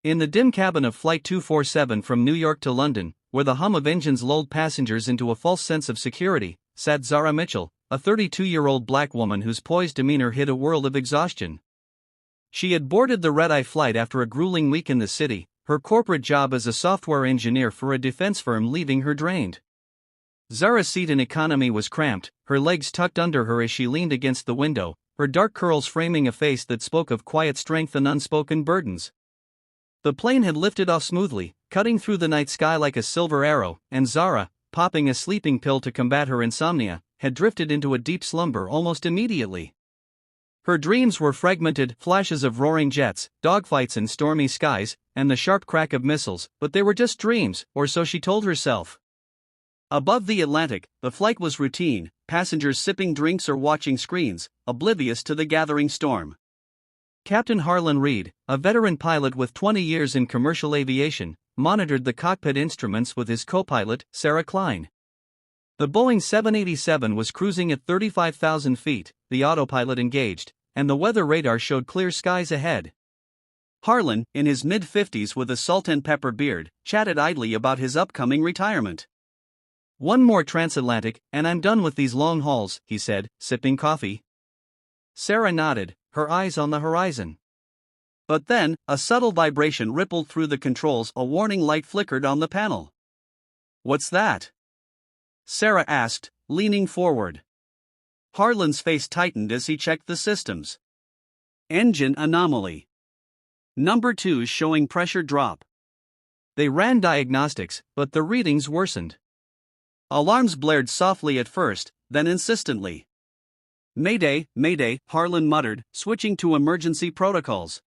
In the dim cabin of Flight 247 from New York to London, where the hum of engines lulled passengers into a false sense of security, sat Zara Mitchell, a 32-year-old black woman whose poised demeanor hid a world of exhaustion. She had boarded the red-eye flight after a grueling week in the city, her corporate job as a software engineer for a defense firm leaving her drained. Zara's seat in economy was cramped, her legs tucked under her as she leaned against the window, her dark curls framing a face that spoke of quiet strength and unspoken burdens. The plane had lifted off smoothly, cutting through the night sky like a silver arrow, and Zara, popping a sleeping pill to combat her insomnia, had drifted into a deep slumber almost immediately. Her dreams were fragmented flashes of roaring jets, dogfights in stormy skies, and the sharp crack of missiles, but they were just dreams, or so she told herself. Above the Atlantic, the flight was routine, passengers sipping drinks or watching screens, oblivious to the gathering storm. Captain Harlan Reed, a veteran pilot with 20 years in commercial aviation, monitored the cockpit instruments with his co-pilot, Sarah Klein. The Boeing 787 was cruising at 35,000 feet, the autopilot engaged, and the weather radar showed clear skies ahead. Harlan, in his mid-50s with a salt-and-pepper beard, chatted idly about his upcoming retirement. "One more transatlantic, and I'm done with these long hauls," he said, sipping coffee. Sarah nodded, her eyes on the horizon. But then, a subtle vibration rippled through the controls, a warning light flickered on the panel. "What's that?" Sarah asked, leaning forward. Harlan's face tightened as he checked the systems. "Engine anomaly. Number 2 showing pressure drop." They ran diagnostics, but the readings worsened. Alarms blared softly at first, then insistently. "Mayday, mayday," Harlan muttered, switching to emergency protocols.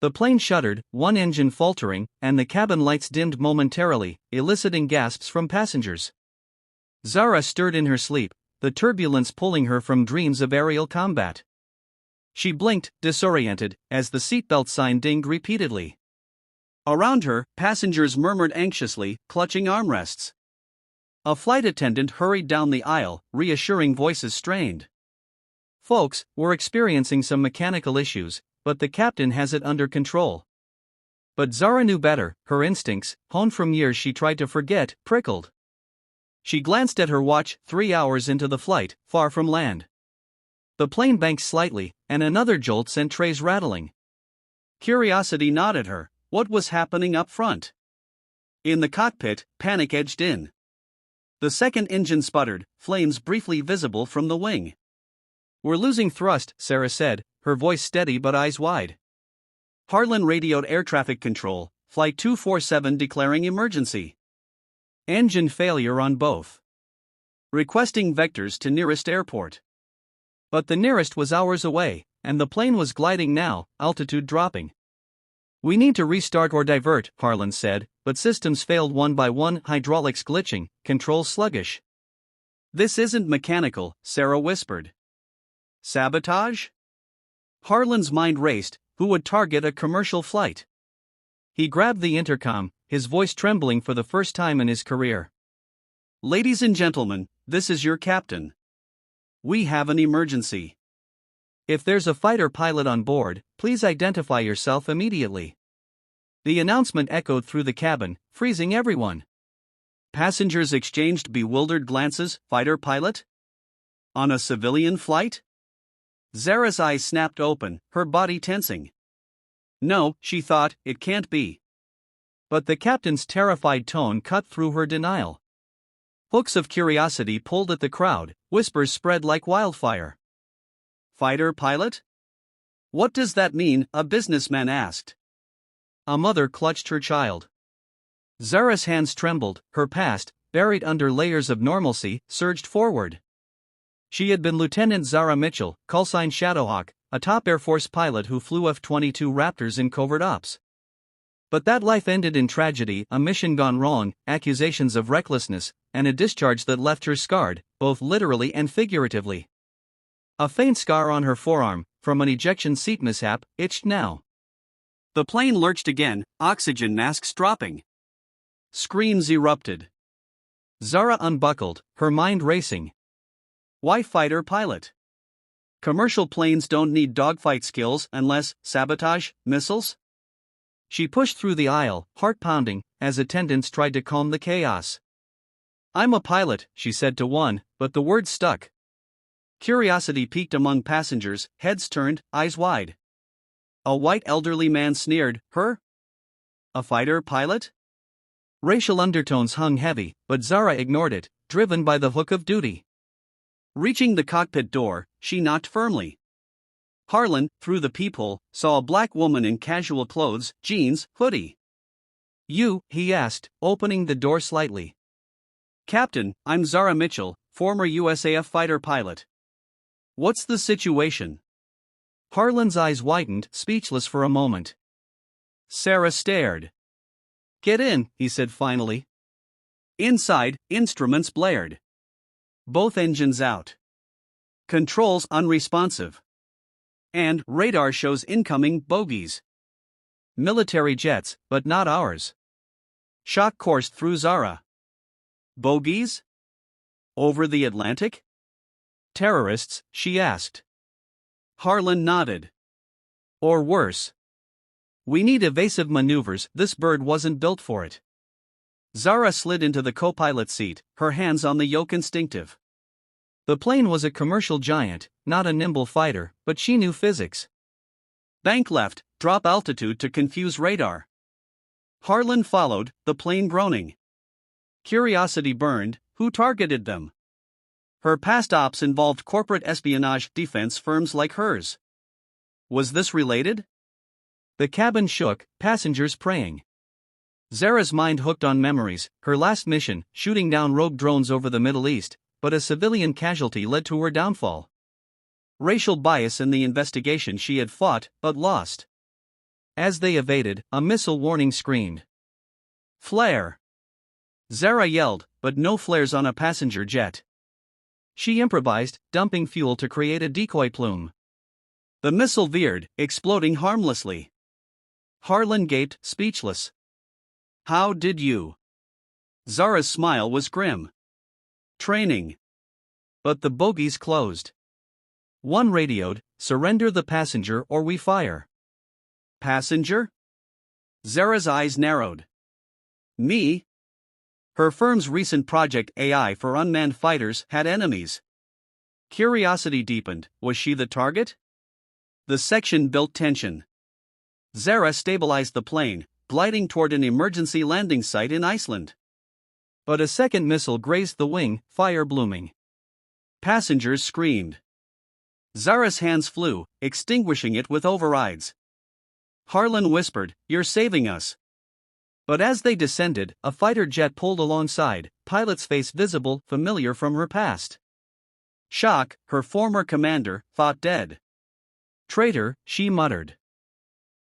The plane shuddered, one engine faltering, and the cabin lights dimmed momentarily, eliciting gasps from passengers. Zara stirred in her sleep, the turbulence pulling her from dreams of aerial combat. She blinked, disoriented, as the seatbelt sign dinged repeatedly. Around her, passengers murmured anxiously, clutching armrests. A flight attendant hurried down the aisle, reassuring voices strained. "Folks, we're experiencing some mechanical issues, but the captain has it under control." But Zara knew better, her instincts, honed from years she tried to forget, prickled. She glanced at her watch, 3 hours into the flight, far from land. The plane banked slightly, and another jolt sent trays rattling. Curiosity gnawed at her. What was happening up front? In the cockpit, panic edged in. The second engine sputtered, flames briefly visible from the wing. "We're losing thrust," Sarah said, her voice steady but eyes wide. Harlan radioed air traffic control, Flight 247 declaring emergency. Engine failure on both. Requesting vectors to nearest airport. But the nearest was hours away, and the plane was gliding now, altitude dropping. "We need to restart or divert," Harlan said, but systems failed one by one, hydraulics glitching, controls sluggish. "This isn't mechanical," Sarah whispered. "Sabotage?" Harlan's mind raced. Who would target a commercial flight? He grabbed the intercom, his voice trembling for the first time in his career. "Ladies and gentlemen, this is your captain. We have an emergency. If there's a fighter pilot on board, please identify yourself immediately." The announcement echoed through the cabin, freezing everyone. Passengers exchanged bewildered glances. Fighter pilot? On a civilian flight? Zara's eyes snapped open, her body tensing. No, she thought, it can't be. But the captain's terrified tone cut through her denial. Hooks of curiosity pulled at the crowd, whispers spread like wildfire. "Fighter pilot? What does that mean?" a businessman asked. A mother clutched her child. Zara's hands trembled, her past, buried under layers of normalcy, surged forward. She had been Lieutenant Zara Mitchell, callsign Shadowhawk, a top Air Force pilot who flew F-22 Raptors in covert ops. But that life ended in tragedy, a mission gone wrong, accusations of recklessness, and a discharge that left her scarred, both literally and figuratively. A faint scar on her forearm, from an ejection seat mishap, itched now. The plane lurched again, oxygen masks dropping. Screams erupted. Zara unbuckled, her mind racing. Why fighter pilot? Commercial planes don't need dogfight skills unless sabotage, missiles? She pushed through the aisle, heart pounding, as attendants tried to calm the chaos. "I'm a pilot," she said to one, but the word stuck. Curiosity peaked among passengers, heads turned, eyes wide. A white elderly man sneered, "Her? A fighter pilot?" Racial undertones hung heavy, but Zara ignored it, driven by the hook of duty. Reaching the cockpit door, she knocked firmly. Harlan, through the peephole, saw a black woman in casual clothes, jeans, hoodie. "You?" he asked, opening the door slightly. "Captain, I'm Zara Mitchell, former USAF fighter pilot." "What's the situation?" Harlan's eyes widened, speechless for a moment. Sarah stared. "Get in," he said finally. Inside, instruments blared. Both engines out. Controls unresponsive. And radar shows incoming bogies. Military jets, but not ours. Shock coursed through Zara. Bogies? Over the Atlantic? Terrorists, she asked. Harlan nodded. Or worse. We need evasive maneuvers, this bird wasn't built for it. Zara slid into the co-pilot seat, her hands on the yoke instinctive. The plane was a commercial giant, not a nimble fighter, but she knew physics. Bank left, drop altitude to confuse radar. Harlan followed, the plane groaning. Curiosity burned, who targeted them? Her past ops involved corporate espionage defense firms like hers. Was this related? The cabin shook, passengers praying. Zara's mind hooked on memories, her last mission, shooting down rogue drones over the Middle East, but a civilian casualty led to her downfall. Racial bias in the investigation she had fought, but lost. As they evaded, a missile warning screamed. Flare! Zara yelled, but no flares on a passenger jet. She improvised, dumping fuel to create a decoy plume. The missile veered, exploding harmlessly. Harlan gaped, speechless. How did you? Zara's smile was grim. Training. But the bogies closed. One radioed, surrender the passenger or we fire. Passenger? Zara's eyes narrowed. Me? Her firm's recent project AI for unmanned fighters had enemies. Curiosity deepened, was she the target? The section built tension. Zara stabilized the plane, gliding toward an emergency landing site in Iceland. But a second missile grazed the wing, fire blooming. Passengers screamed. Zara's hands flew, extinguishing it with overrides. Harlan whispered, "You're saving us." But as they descended, a fighter jet pulled alongside, pilot's face visible, familiar from her past. Shock, her former commander, thought dead. Traitor, she muttered.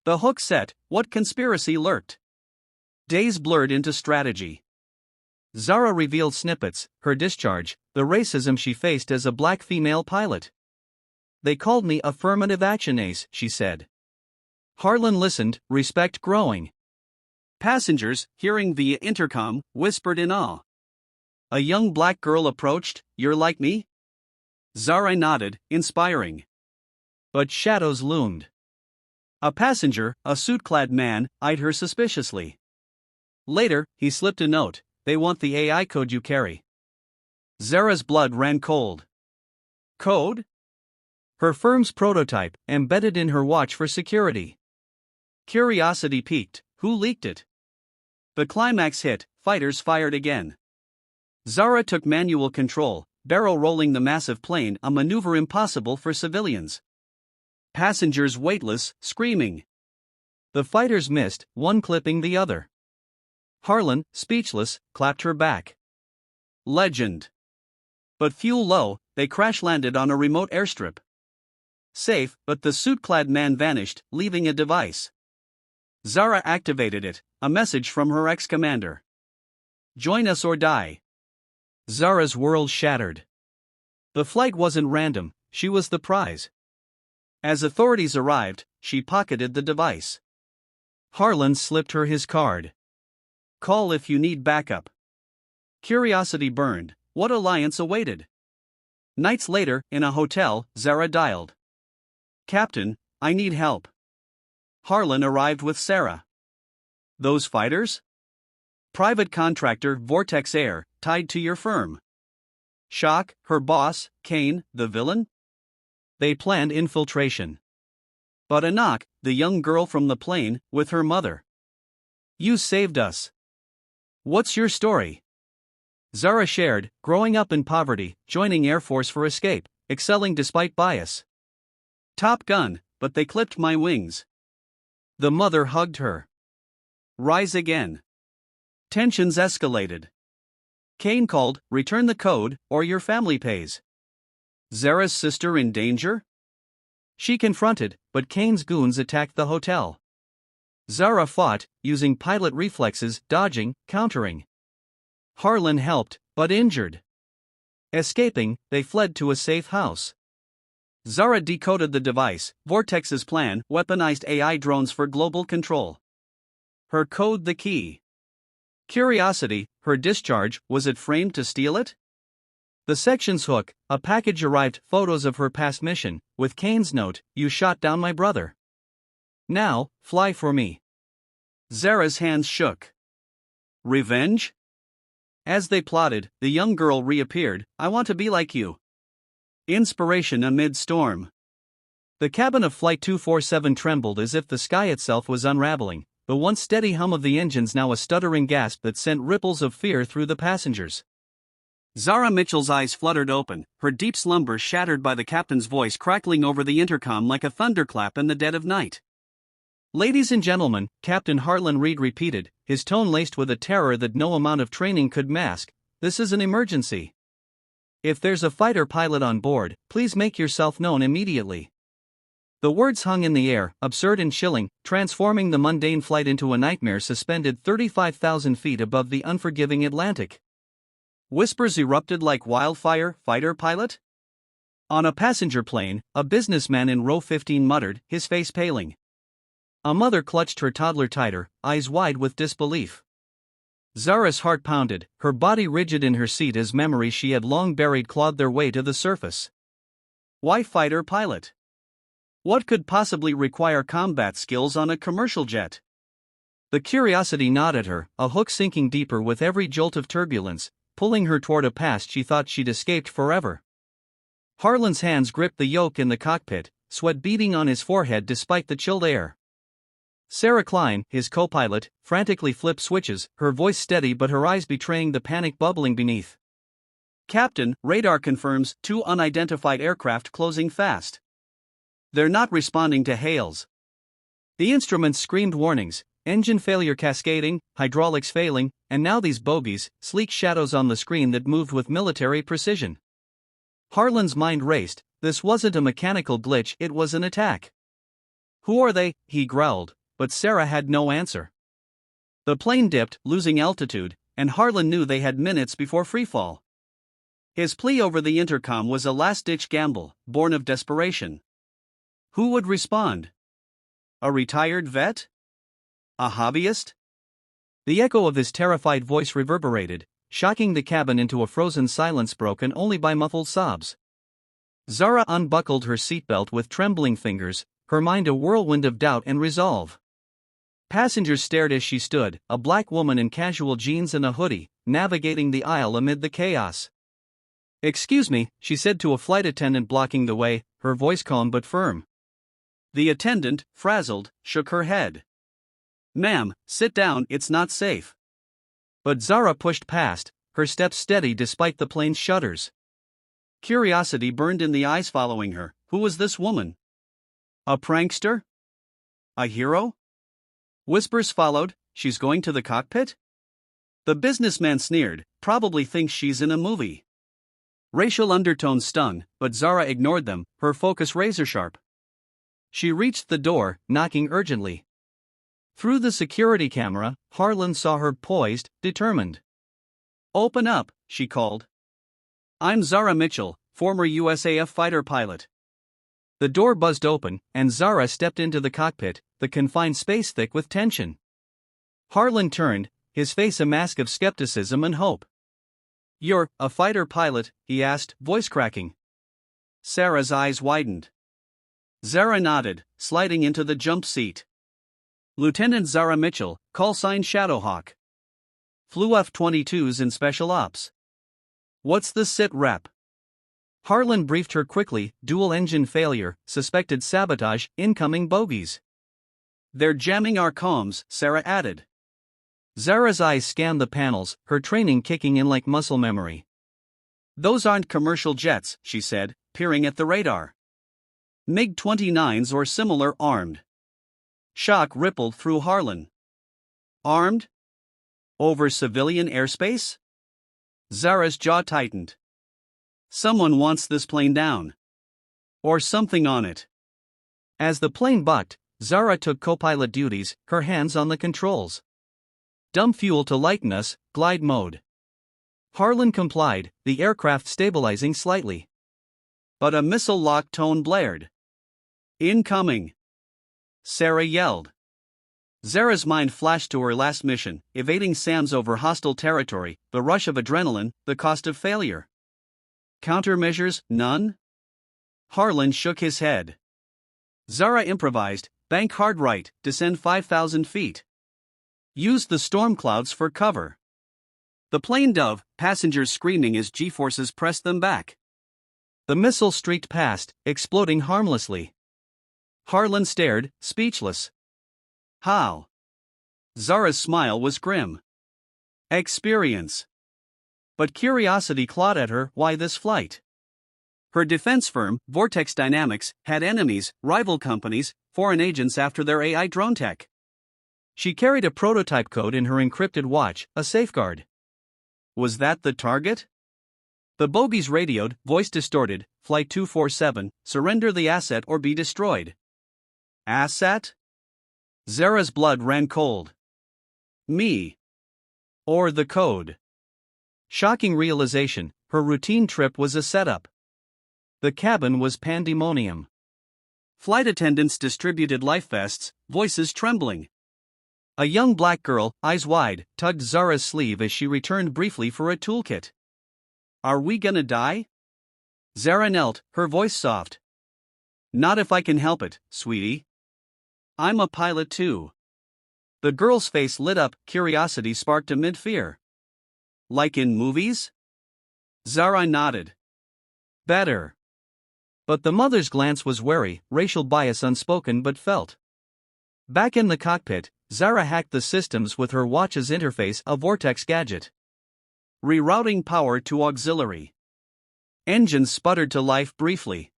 The hook set, what conspiracy lurked? Days blurred into strategy. Zara revealed snippets, her discharge, the racism she faced as a black female pilot. They called me affirmative action ace, she said. Harlan listened, respect growing. Passengers, hearing via intercom, whispered in awe. A young black girl approached, "You're like me?" Zara nodded, inspiring. But shadows loomed. A passenger, a suit-clad man, eyed her suspiciously. Later, he slipped a note, "They want the AI code you carry." Zara's blood ran cold. Code? Her firm's prototype, embedded in her watch for security. Curiosity piqued, who leaked it? The climax hit, fighters fired again. Zara took manual control, barrel rolling the massive plane, a maneuver impossible for civilians. Passengers weightless, screaming. The fighters missed, one clipping the other. Harlan, speechless, clapped her back. Legend. But fuel low, they crash-landed on a remote airstrip. Safe, but the suit-clad man vanished, leaving a device. Zara activated it, a message from her ex-commander. Join us or die. Zara's world shattered. The flight wasn't random, she was the prize. As authorities arrived, she pocketed the device. Harlan slipped her his card. Call if you need backup. Curiosity burned, what alliance awaited? Nights later, in a hotel, Zara dialed. Captain, I need help. Harlan arrived with Sarah. Those fighters? Private contractor Vortex Air, tied to your firm. Shock, her boss, Kane, the villain? They planned infiltration. But Anak, the young girl from the plane, with her mother. You saved us. What's your story? Zara shared, growing up in poverty, joining Air Force for escape, excelling despite bias. Top Gun, but they clipped my wings. The mother hugged her. Rise again. Tensions escalated. Kane called, return the code, or your family pays. Zara's sister in danger? She confronted, but Kane's goons attacked the hotel. Zara fought, using pilot reflexes, dodging, countering. Harlan helped, but injured. Escaping, they fled to a safe house. Zara decoded the device, Vortex's plan, weaponized AI drones for global control. Her code the key. Curiosity, her discharge, was it framed to steal it? The section's hook, a package arrived, photos of her past mission, with Kane's note, you shot down my brother. Now, fly for me. Zara's hands shook. Revenge? As they plotted, the young girl reappeared, I want to be like you. Inspiration amid storm. The cabin of Flight 247 trembled as if the sky itself was unraveling, the once steady hum of the engines now a stuttering gasp that sent ripples of fear through the passengers. Zara Mitchell's eyes fluttered open, her deep slumber shattered by the captain's voice crackling over the intercom like a thunderclap in the dead of night. Ladies and gentlemen, Captain Harlan Reed repeated, his tone laced with a terror that no amount of training could mask, this is an emergency. If there's a fighter pilot on board, please make yourself known immediately. The words hung in the air, absurd and chilling, transforming the mundane flight into a nightmare suspended 35,000 feet above the unforgiving Atlantic. Whispers erupted like wildfire, fighter pilot? On a passenger plane, a businessman in row 15 muttered, his face paling. A mother clutched her toddler tighter, eyes wide with disbelief. Zara's heart pounded, her body rigid in her seat as memories she had long buried clawed their way to the surface. Why fighter pilot? What could possibly require combat skills on a commercial jet? The curiosity gnawed at her, a hook sinking deeper with every jolt of turbulence, pulling her toward a past she thought she'd escaped forever. Harlan's hands gripped the yoke in the cockpit, sweat beading on his forehead despite the chilled air. Sarah Klein, his co-pilot, frantically flipped switches, her voice steady but her eyes betraying the panic bubbling beneath. Captain, radar confirms 2 unidentified aircraft closing fast. They're not responding to hails. The instruments screamed warnings, engine failure cascading, hydraulics failing, and now these bogies, sleek shadows on the screen that moved with military precision. Harlan's mind raced, this wasn't a mechanical glitch, it was an attack. Who are they? He growled, but Sarah had no answer. The plane dipped, losing altitude, and Harlan knew they had minutes before freefall. His plea over the intercom was a last-ditch gamble, born of desperation. Who would respond? A retired vet? A hobbyist? The echo of his terrified voice reverberated, shocking the cabin into a frozen silence broken only by muffled sobs. Zara unbuckled her seatbelt with trembling fingers, her mind a whirlwind of doubt and resolve. Passengers stared as she stood, a black woman in casual jeans and a hoodie, navigating the aisle amid the chaos. Excuse me, she said to a flight attendant blocking the way, her voice calm but firm. The attendant, frazzled, shook her head. Ma'am, sit down, it's not safe. But Zara pushed past, her steps steady despite the plane's shutters. Curiosity burned in the eyes following her. Who was this woman? A prankster? A hero? Whispers followed, she's going to the cockpit? The businessman sneered, probably thinks she's in a movie. Racial undertones stung, but Zara ignored them, her focus razor-sharp. She reached the door, knocking urgently. Through the security camera, Harlan saw her poised, determined. Open up, she called. I'm Zara Mitchell, former USAF fighter pilot. The door buzzed open, and Zara stepped into the cockpit, the confined space thick with tension. Harlan turned, his face a mask of skepticism and hope. You're a fighter pilot? He asked, voice cracking. Sarah's eyes widened. Zara nodded, sliding into the jump seat. Lieutenant Zara Mitchell, callsign Shadowhawk. Flew F-22s in Special Ops. What's the sit rep? Harlan briefed her quickly, dual engine failure, suspected sabotage, incoming bogies. They're jamming our comms, Sarah added. Zara's eyes scanned the panels, her training kicking in like muscle memory. Those aren't commercial jets, she said, peering at the radar. MiG-29s or similar armed. Shock rippled through Harlan. Armed? Over civilian airspace? Zara's jaw tightened. Someone wants this plane down. Or something on it. As the plane bucked, Zara took co-pilot duties, her hands on the controls. Dump fuel to lighten us, glide mode. Harlan complied, the aircraft stabilizing slightly. But a missile lock tone blared. Incoming! Sarah yelled. Zara's mind flashed to her last mission, evading SAMs over hostile territory, the rush of adrenaline, the cost of failure. Countermeasures, none? Harlan shook his head. Zara improvised, bank hard right, descend 5,000 feet. Use the storm clouds for cover. The plane dove, passengers screaming as G-forces pressed them back. The missile streaked past, exploding harmlessly. Harlan stared, speechless. How? Zara's smile was grim. Experience. But curiosity clawed at her, why this flight? Her defense firm, Vortex Dynamics, had enemies, rival companies, foreign agents after their AI drone tech. She carried a prototype code in her encrypted watch, a safeguard. Was that the target? The bogies radioed, voice distorted, Flight 247, surrender the asset or be destroyed. Asset? Zara's blood ran cold. Me. Or the code. Shocking realization, her routine trip was a setup. The cabin was pandemonium. Flight attendants distributed life vests, voices trembling. A young black girl, eyes wide, tugged Zara's sleeve as she returned briefly for a toolkit. Are we gonna die? Zara knelt, her voice soft. Not if I can help it, sweetie. I'm a pilot too. The girl's face lit up, curiosity sparked amid fear. Like in movies? Zara nodded. Better. But the mother's glance was wary, racial bias unspoken but felt. Back in the cockpit, Zara hacked the systems with her watch's interface, a Vortex gadget. Rerouting power to auxiliary. Engines sputtered to life briefly.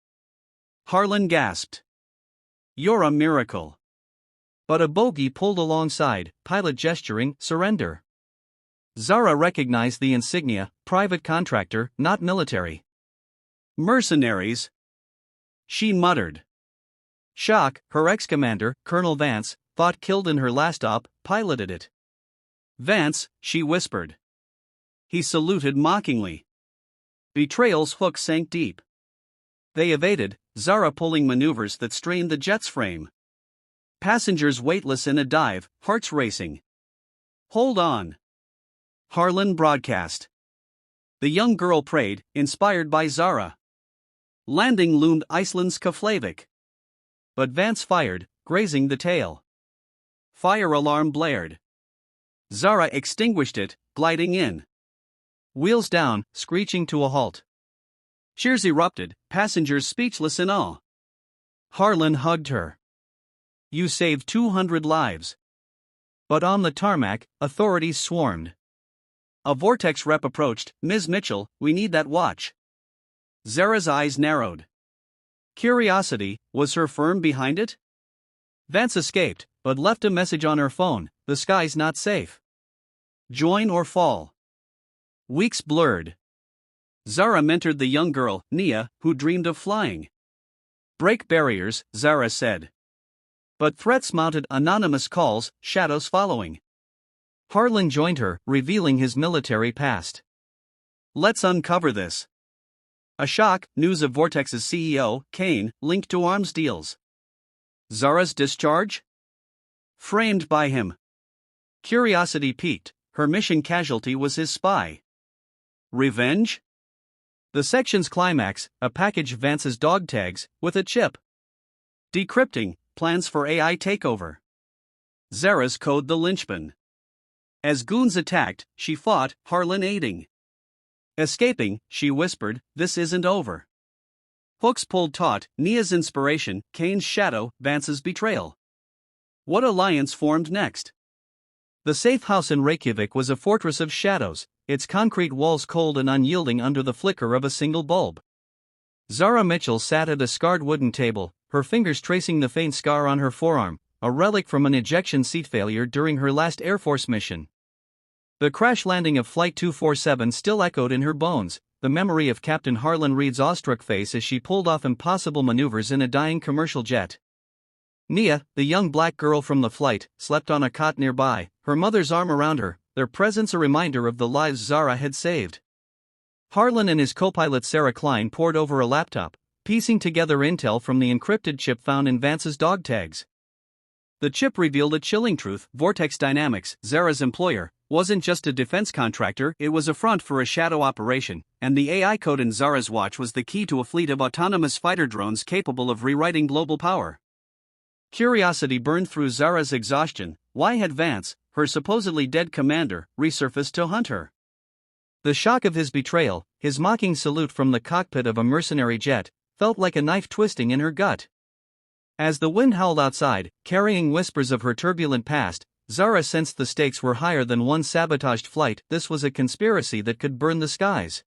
Harlan gasped. You're a miracle. But a bogie pulled alongside, pilot gesturing, surrender. Zara recognized the insignia, private contractor, not military. Mercenaries. She muttered. Shock, her ex-commander, Colonel Vance, thought killed in her last op, piloted it. Vance, she whispered. He saluted mockingly. Betrayal's hook sank deep. They evaded, Zara pulling maneuvers that strained the jet's frame. Passengers weightless in a dive, hearts racing. Hold on. Harlan broadcast. The young girl prayed, inspired by Zara. Landing loomed Iceland's Keflavik. But Vance fired, grazing the tail. Fire alarm blared. Zara extinguished it, gliding in. Wheels down, screeching to a halt. Cheers erupted, passengers speechless in awe. Harlan hugged her. You saved 200 lives. But on the tarmac, authorities swarmed. A Vortex rep approached. Ms. Mitchell, we need that watch. Zara's eyes narrowed. Curiosity, was her firm behind it? Vance escaped, but left a message on her phone, the sky's not safe. Join or fall. Weeks blurred. Zara mentored the young girl, Nia, who dreamed of flying. Break barriers, Zara said. But threats mounted, anonymous calls, shadows following. Harlan joined her, revealing his military past. Let's uncover this. A shock, news of Vortex's CEO, Kane, linked to arms deals. Zara's discharge? Framed by him. Curiosity piqued, her mission casualty was his spy. Revenge? The section's climax, a package Vance's dog tags, with a chip. Decrypting, plans for AI takeover. Zara's code the linchpin. As goons attacked, she fought, Harlan aiding. Escaping, she whispered, "This isn't over." Hooks pulled taut, Nia's inspiration, Kane's shadow, Vance's betrayal. What alliance formed next? The safe house in Reykjavik was a fortress of shadows, its concrete walls cold and unyielding under the flicker of a single bulb. Zara Mitchell sat at a scarred wooden table, her fingers tracing the faint scar on her forearm, a relic from an ejection seat failure during her last Air Force mission. The crash landing of Flight 247 still echoed in her bones, the memory of Captain Harlan Reed's awestruck face as she pulled off impossible maneuvers in a dying commercial jet. Nia, the young black girl from the flight, slept on a cot nearby, her mother's arm around her, their presence a reminder of the lives Zara had saved. Harlan and his co-pilot Sarah Klein pored over a laptop, piecing together intel from the encrypted chip found in Vance's dog tags. The chip revealed a chilling truth: Vortex Dynamics, Zara's employer, wasn't just a defense contractor, it was a front for a shadow operation, and the AI code in Zara's watch was the key to a fleet of autonomous fighter drones capable of rewriting global power. Curiosity burned through Zara's exhaustion. Why had Vance, her supposedly dead commander, resurfaced to hunt her? The shock of his betrayal, his mocking salute from the cockpit of a mercenary jet, felt like a knife twisting in her gut. As the wind howled outside, carrying whispers of her turbulent past, Zara sensed the stakes were higher than one sabotaged flight. This was a conspiracy that could burn the skies.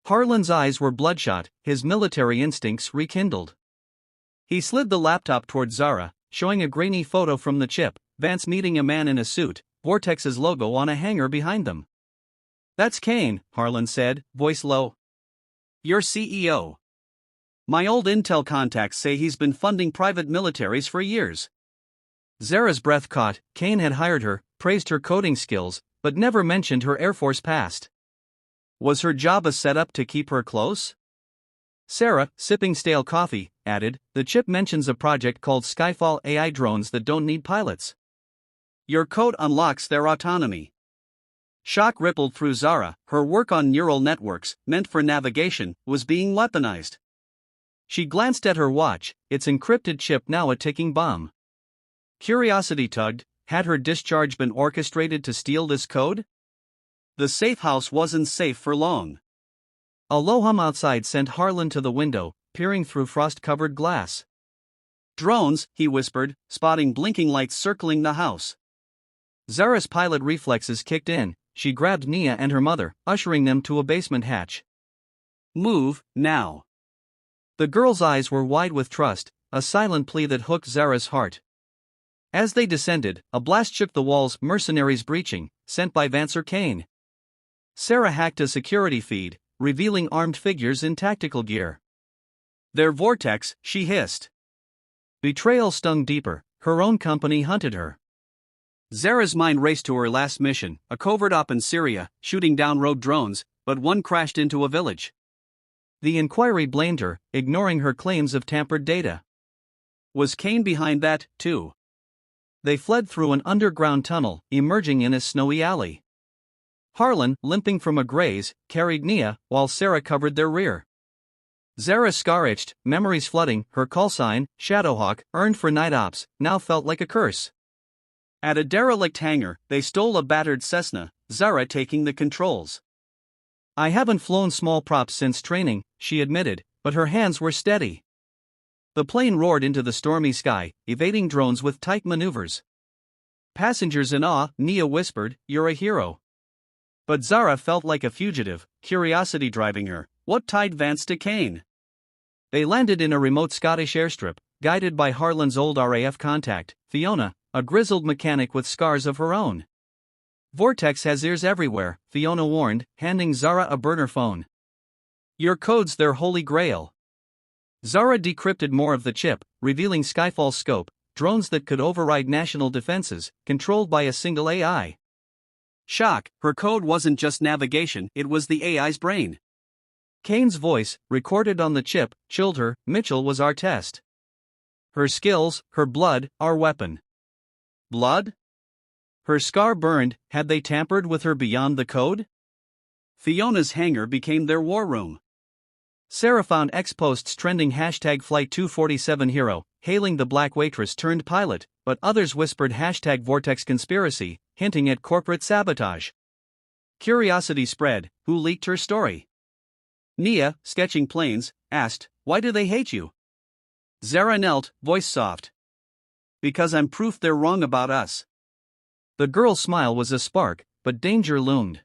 Harlan's eyes were bloodshot, his military instincts rekindled. He slid the laptop toward Zara, showing a grainy photo from the chip, Vance meeting a man in a suit, Vortex's logo on a hanger behind them. "That's Kane," Harlan said, voice low. "Your CEO. My old intel contacts say he's been funding private militaries for years." Zara's breath caught. Kane had hired her, praised her coding skills, but never mentioned her Air Force past. Was her job a setup to keep her close? Sarah, sipping stale coffee, added, "The chip mentions a project called Skyfall AI drones that don't need pilots. Your code unlocks their autonomy." Shock rippled through Zara. Her work on neural networks, meant for navigation, was being weaponized. She glanced at her watch, its encrypted chip now a ticking bomb. Curiosity tugged. Had her discharge been orchestrated to steal this code? The safe house wasn't safe for long. A low hum outside sent Harlan to the window, peering through frost-covered glass. "Drones," he whispered, spotting blinking lights circling the house. Zara's pilot reflexes kicked in. She grabbed Nia and her mother, ushering them to a basement hatch. "Move, now." The girl's eyes were wide with trust, a silent plea that hooked Zara's heart. As they descended, a blast shook the walls. "Mercenaries breaching, sent by Vance or Kane." Sarah hacked a security feed, revealing armed figures in tactical gear. "Their Vortex," she hissed. Betrayal stung deeper. Her own company hunted her. Zara's mind raced to her last mission, a covert op in Syria, shooting down rogue drones, but one crashed into a village. The inquiry blamed her, ignoring her claims of tampered data. Was Kane behind that, too? They fled through an underground tunnel, emerging in a snowy alley. Harlan, limping from a graze, carried Nia, while Sarah covered their rear. Zara's scar itched, memories flooding. Her call sign, Shadowhawk, earned for night ops, now felt like a curse. At a derelict hangar, they stole a battered Cessna, Zara taking the controls. "I haven't flown small props since training," she admitted, but her hands were steady. The plane roared into the stormy sky, evading drones with tight maneuvers. Passengers in awe, Nia whispered, "You're a hero." But Zara felt like a fugitive, curiosity driving her. What tied Vance to Kane? They landed in a remote Scottish airstrip, guided by Harlan's old RAF contact, Fiona, a grizzled mechanic with scars of her own. "Vortex has ears everywhere," Fiona warned, handing Zara a burner phone. "Your code's their holy grail." Zara decrypted more of the chip, revealing Skyfall's scope, drones that could override national defenses, controlled by a single AI. Shock, her code wasn't just navigation, it was the AI's brain. Kane's voice, recorded on the chip, chilled her. "Mitchell was our test. Her skills, her blood, our weapon." Blood? Her scar burned. Had they tampered with her beyond the code? Fiona's hangar became their war room. Sarah found X posts trending #Flight 247 hero, hailing the black waitress turned pilot, but others whispered #Vortex conspiracy, hinting at corporate sabotage. Curiosity spread. Who leaked her story? Nia, sketching planes, asked, "Why do they hate you?" Zara knelt, voice soft. "Because I'm proof they're wrong about us." The girl's smile was a spark, but danger loomed.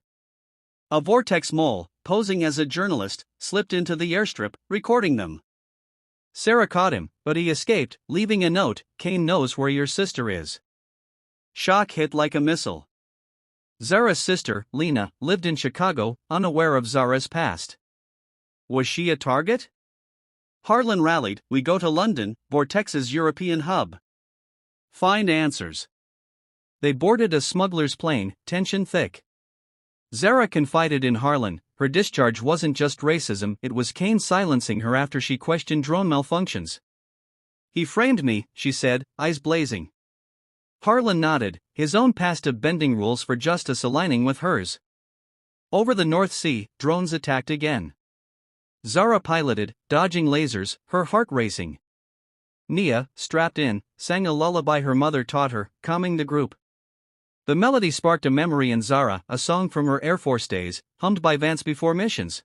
A Vortex mole, posing as a journalist, slipped into the airstrip, recording them. Sarah caught him, but he escaped, leaving a note, "Kane knows where your sister is." Shock hit like a missile. Zara's sister, Lena, lived in Chicago, unaware of Zara's past. Was she a target? Harlan rallied, "We go to London, Vortex's European hub. Find answers." They boarded a smuggler's plane, tension thick. Zara confided in Harlan, her discharge wasn't just racism, it was Kane silencing her after she questioned drone malfunctions. "He framed me," she said, eyes blazing. Harlan nodded, his own past of bending rules for justice aligning with hers. Over the North Sea, drones attacked again. Zara piloted, dodging lasers, her heart racing. Nia, strapped in, sang a lullaby her mother taught her, calming the group. The melody sparked a memory in Zara, a song from her Air Force days, hummed by Vance before missions.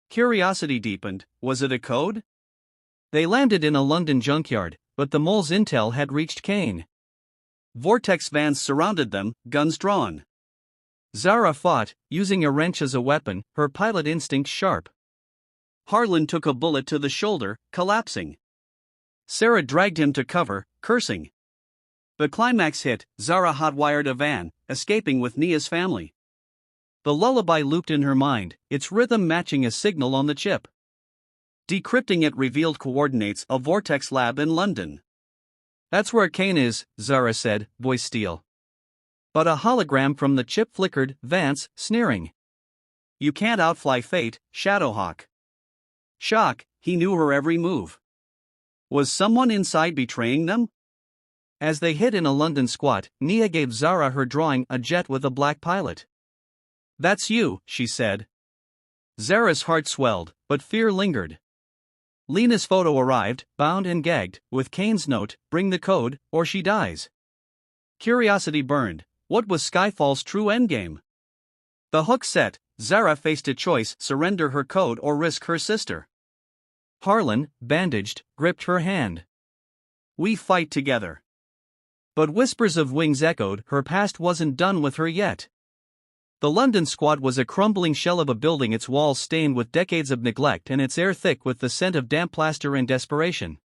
Curiosity deepened. Was it a code? They landed in a London junkyard, but the mole's intel had reached Kane. Vortex vans surrounded them, guns drawn. Zara fought, using a wrench as a weapon, her pilot instinct sharp. Harlan took a bullet to the shoulder, collapsing. Sarah dragged him to cover, cursing. The climax hit. Zara hotwired a van, escaping with Nia's family. The lullaby looped in her mind, its rhythm matching a signal on the chip. Decrypting it revealed coordinates, a Vortex lab in London. "That's where Kane is," Zara said, voice steel. But a hologram from the chip flickered, Vance, sneering. "You can't outfly fate, Shadowhawk." Shock, he knew her every move. Was someone inside betraying them? As they hid in a London squat, Nia gave Zara her drawing, a jet with a black pilot. "That's you," she said. Zara's heart swelled, but fear lingered. Lena's photo arrived, bound and gagged, with Kane's note, "Bring the code, or she dies." Curiosity burned. What was Skyfall's true endgame? The hook set, Zara faced a choice: surrender her code or risk her sister. Harlan, bandaged, gripped her hand. "We fight together." But whispers of wings echoed, her past wasn't done with her yet. The London squad was a crumbling shell of a building, its walls stained with decades of neglect and its air thick with the scent of damp plaster and desperation.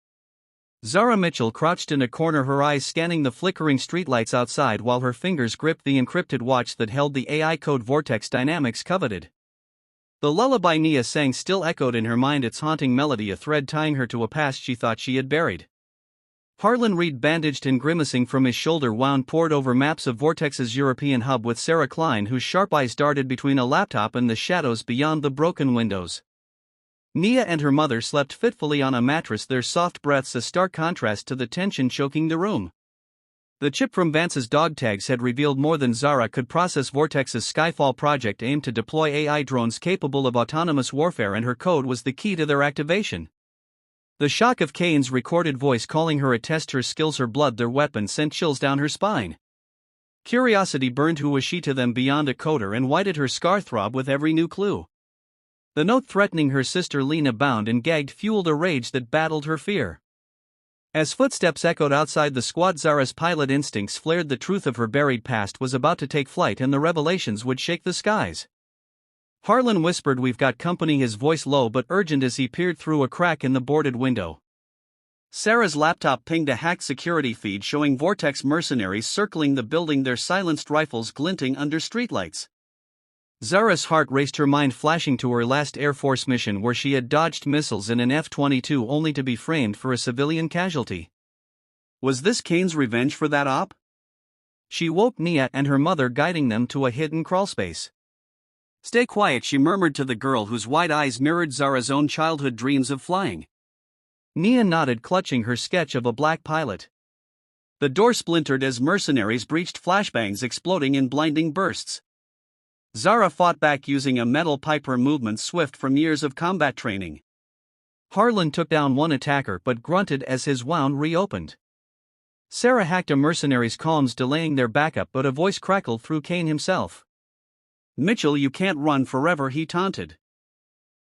Zara Mitchell crouched in a corner, her eyes scanning the flickering streetlights outside while her fingers gripped the encrypted watch that held the AI code Vortex Dynamics coveted. The lullaby Nia sang still echoed in her mind, its haunting melody a thread tying her to a past she thought she had buried. Harlan Reed, bandaged and grimacing from his shoulder wound, pored over maps of Vortex's European hub with Sarah Klein, whose sharp eyes darted between a laptop and the shadows beyond the broken windows. Nia and her mother slept fitfully on a mattress, their soft breaths a stark contrast to the tension choking the room. The chip from Vance's dog tags had revealed more than Zara could process. Vortex's Skyfall project aimed to deploy AI drones capable of autonomous warfare, and her code was the key to their activation. The shock of Kane's recorded voice calling her a test, her skills, her blood, their weapon, sent chills down her spine. Curiosity burned. Who was she to them beyond a coder, and why did her scar throb with every new clue? The note threatening her sister Lena, bound and gagged, fueled a rage that battled her fear. As footsteps echoed outside the squad, Zara's pilot instincts flared. The truth of her buried past was about to take flight, and the revelations would shake the skies. Harlan whispered, "We've got company," his voice low but urgent as he peered through a crack in the boarded window. Sarah's laptop pinged a hacked security feed showing Vortex mercenaries circling the building, their silenced rifles glinting under streetlights. Zara's heart raced, her mind flashing to her last Air Force mission where she had dodged missiles in an F-22 only to be framed for a civilian casualty. Was this Kane's revenge for that op? She woke Nia and her mother, guiding them to a hidden crawlspace. "Stay quiet," she murmured to the girl whose wide eyes mirrored Zara's own childhood dreams of flying. Nia nodded, clutching her sketch of a black pilot. The door splintered as mercenaries breached, flashbangs exploding in blinding bursts. Zara fought back using a metal pipe, her movements swift from years of combat training. Harlan took down one attacker but grunted as his wound reopened. Sarah hacked a mercenary's comms, delaying their backup, but a voice crackled through Kane himself. "Mitchell, you can't run forever," he taunted.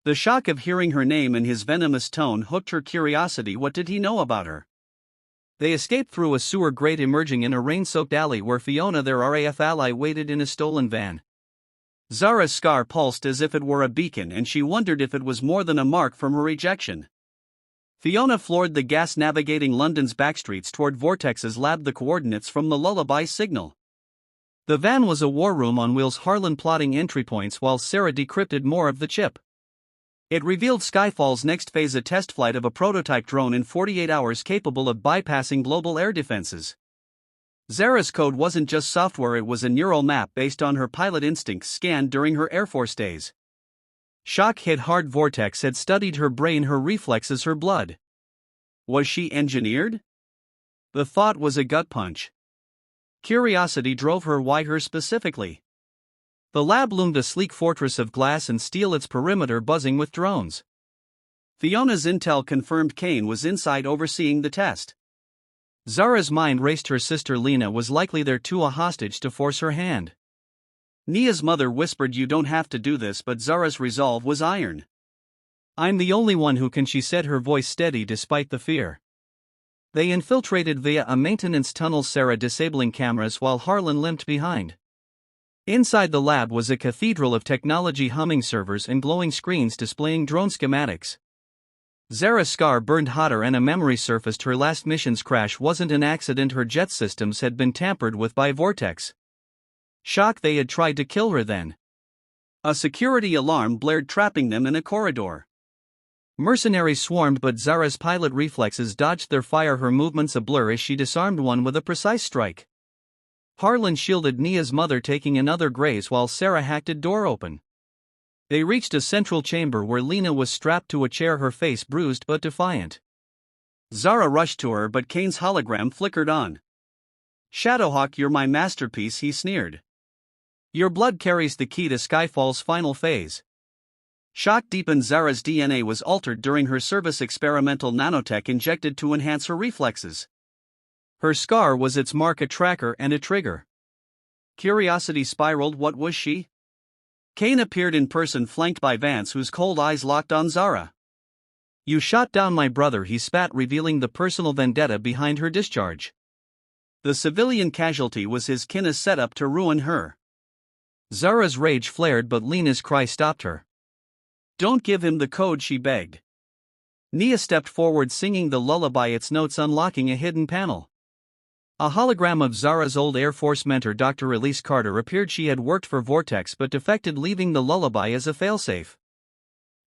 The shock of hearing her name and his venomous tone hooked her curiosity. What did he know about her? They escaped through a sewer grate, emerging in a rain-soaked alley where Fiona, their RAF ally, waited in a stolen van. Zara's scar pulsed as if it were a beacon, and she wondered if it was more than a mark from her rejection. Fiona floored the gas, navigating London's backstreets toward Vortex's lab, the coordinates from the lullaby signal. The van was a war room on wheels, Harlan plotting entry points while Sarah decrypted more of the chip. It revealed Skyfall's next phase, a test flight of a prototype drone in 48 hours capable of bypassing global air defenses. Zara's code wasn't just software, it was a neural map based on her pilot instincts scanned during her Air Force days. Shock hit hard. Vortex had studied her brain, her reflexes, her blood. Was she engineered? The thought was a gut punch. Curiosity drove her. Why her specifically? The lab loomed a sleek fortress of glass and steel, its perimeter buzzing with drones. Fiona's intel confirmed Kane was inside overseeing the test. Zara's mind raced. Her sister Lena was likely there too, a hostage to force her hand. Nia's mother whispered, "You don't have to do this," but Zara's resolve was iron. "I'm the only one who can," she said, her voice steady despite the fear. They infiltrated via a maintenance tunnel, Sarah disabling cameras while Harlan limped behind. Inside the lab was a cathedral of technology, humming servers and glowing screens displaying drone schematics. Zara's scar burned hotter and a memory surfaced. Her last mission's crash wasn't an accident, her jet systems had been tampered with by Vortex. Shock, they had tried to kill her then. A security alarm blared, trapping them in a corridor. Mercenaries swarmed, but Zara's pilot reflexes dodged their fire, her movements a blur as she disarmed one with a precise strike. Harlan shielded Nia's mother, taking another graze while Sarah hacked a door open. They reached a central chamber where Lena was strapped to a chair, her face bruised but defiant. Zara rushed to her, but Kane's hologram flickered on. "Shadowhawk, you're my masterpiece," he sneered. "Your blood carries the key to Skyfall's final phase." Shock deepened. Zara's DNA was altered during her service, experimental nanotech injected to enhance her reflexes. Her scar was its mark, a tracker and a trigger. Curiosity spiraled. What was she? Kane appeared in person, flanked by Vance, whose cold eyes locked on Zara. "You shot down my brother," he spat, revealing the personal vendetta behind her discharge. The civilian casualty was his kin, a setup to ruin her. Zara's rage flared, but Lena's cry stopped her. "Don't give him the code," she begged. Nia stepped forward, singing the lullaby, its notes unlocking a hidden panel. A hologram of Zara's old Air Force mentor, Dr. Elise Carter, appeared. She had worked for Vortex but defected, leaving the lullaby as a failsafe.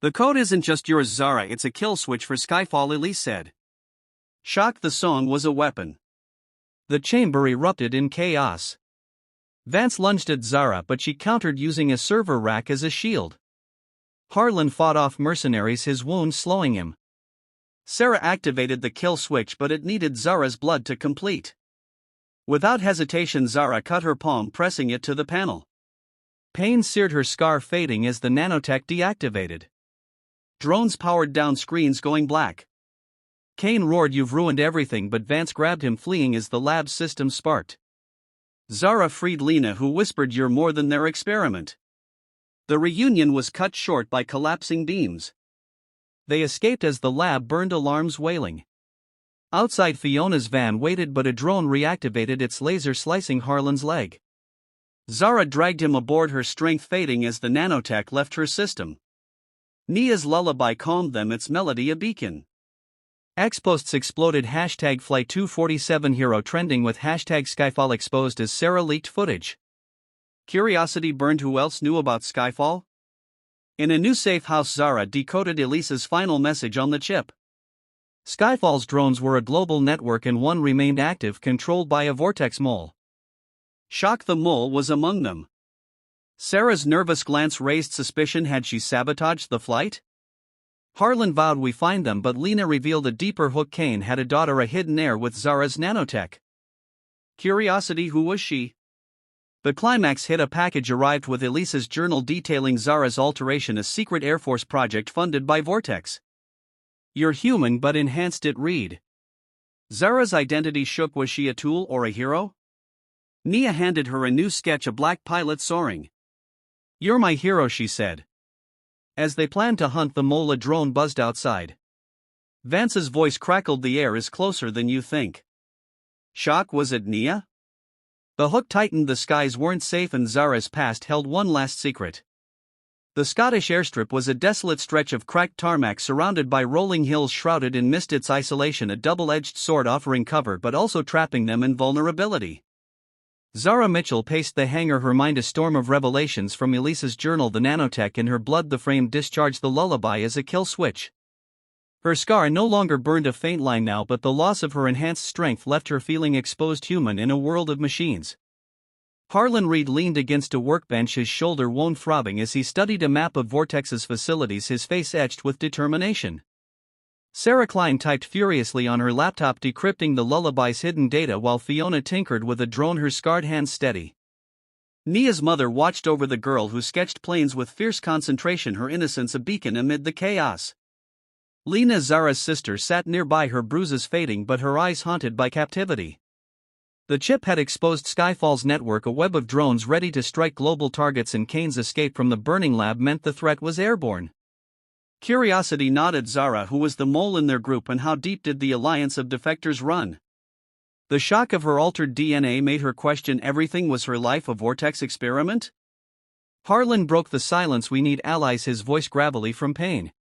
"The code isn't just yours, Zara, it's a kill switch for Skyfall," Elise said. Shock, the song was a weapon. The chamber erupted in chaos. Vance lunged at Zara, but she countered using a server rack as a shield. Harlan fought off mercenaries, his wounds slowing him. Sarah activated the kill switch, but it needed Zara's blood to complete. Without hesitation, Zara cut her palm, pressing it to the panel. Pain seared her scar, fading as the nanotech deactivated. Drones powered down, screens going black. Kane roared, "You've ruined everything," but Vance grabbed him, fleeing as the lab's system sparked. Zara freed Lena, who whispered, "You're more than their experiment." The reunion was cut short by collapsing beams. They escaped as the lab burned, alarms wailing. Outside, Fiona's van waited, but a drone reactivated its laser, slicing Harlan's leg. Zara dragged him aboard, her strength fading as the nanotech left her system. Nia's lullaby calmed them, its melody a beacon. Exposts exploded. Hashtag Flight 247 Hero trending with hashtag Skyfall exposed as Sarah leaked footage. Curiosity burned. Who else knew about Skyfall? In a new safe house, Zara decoded Elise's final message on the chip. Skyfall's drones were a global network and one remained active, controlled by a Vortex mole. Shock, the mole was among them. Sarah's nervous glance raised suspicion. Had she sabotaged the flight? Harlan vowed, "We find them," but Lena revealed a deeper hook. Kane had a daughter, a hidden heir with Zara's nanotech. Curiosity, who was she? The climax hit. A package arrived with Elise's journal detailing Zara's alteration, a secret Air Force project funded by Vortex. "You're human but enhanced," it read. Zara's identity shook. Was she a tool or a hero? Nia handed her a new sketch, a black pilot soaring. "You're my hero," she said. As they planned to hunt the mole, a drone buzzed outside. Vance's voice crackled. "The air is closer than you think." Shock. Was it Nia? The hook tightened. The skies weren't safe and Zara's past held one last secret. The Scottish airstrip was a desolate stretch of cracked tarmac surrounded by rolling hills shrouded in mist, its isolation a double-edged sword, offering cover but also trapping them in vulnerability. Zara Mitchell paced the hangar, her mind a storm of revelations from Elisa's journal, the nanotech in her blood. The frame discharged the lullaby as a kill switch. Her scar no longer burned a faint line now, but the loss of her enhanced strength left her feeling exposed, human in a world of machines. Harlan Reed leaned against a workbench, his shoulder wound throbbing as he studied a map of Vortex's facilities, his face etched with determination. Sarah Klein typed furiously on her laptop, decrypting the lullaby's hidden data while Fiona tinkered with a drone, her scarred hands steady. Nia's mother watched over the girl who sketched planes with fierce concentration, her innocence a beacon amid the chaos. Lena, Zara's sister, sat nearby, her bruises fading but her eyes haunted by captivity. The chip had exposed Skyfall's network, a web of drones ready to strike global targets, and Kane's escape from the burning lab meant the threat was airborne. Curiosity nodded. Zara, who was the mole in their group, and how deep did the alliance of defectors run? The shock of her altered DNA made her question everything. Was her life a Vortex experiment? Harlan broke the silence. "We need allies," his voice gravelly from pain.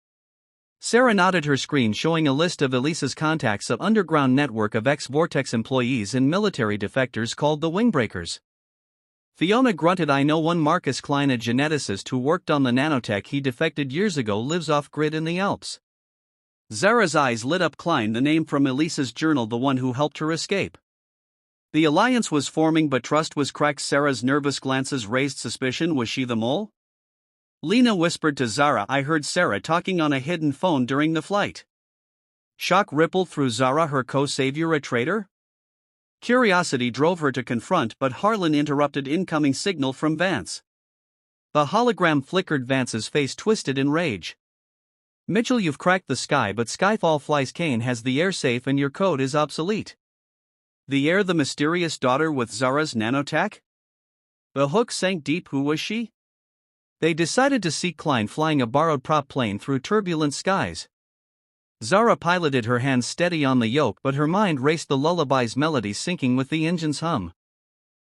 Sarah nodded, her screen showing a list of Elisa's contacts, an underground network of ex-Vortex employees and military defectors called the Wingbreakers. Fiona grunted. "I know one, Marcus Klein, a geneticist who worked on the nanotech. He defected years ago, lives off-grid in the Alps." Zara's eyes lit up. Klein, the name from Elisa's journal, the one who helped her escape. The alliance was forming, but trust was cracked. Sarah's nervous glances raised suspicion. Was she the mole? Lena whispered to Zara, "I heard Sarah talking on a hidden phone during the flight." Shock rippled through Zara, her co-savior a traitor? Curiosity drove her to confront, but Harlan interrupted. "Incoming signal from Vance." The hologram flickered. Vance's face twisted in rage. "Mitchell, you've cracked the sky, but Skyfall flies. Kane has the air safe and your code is obsolete." The air, the mysterious daughter with Zara's nanotech? The hook sank deep. Who was she? They decided to seek Klein, flying a borrowed prop plane through turbulent skies. Zara piloted, her hands steady on the yoke, but her mind raced, the lullaby's melody syncing with the engine's hum.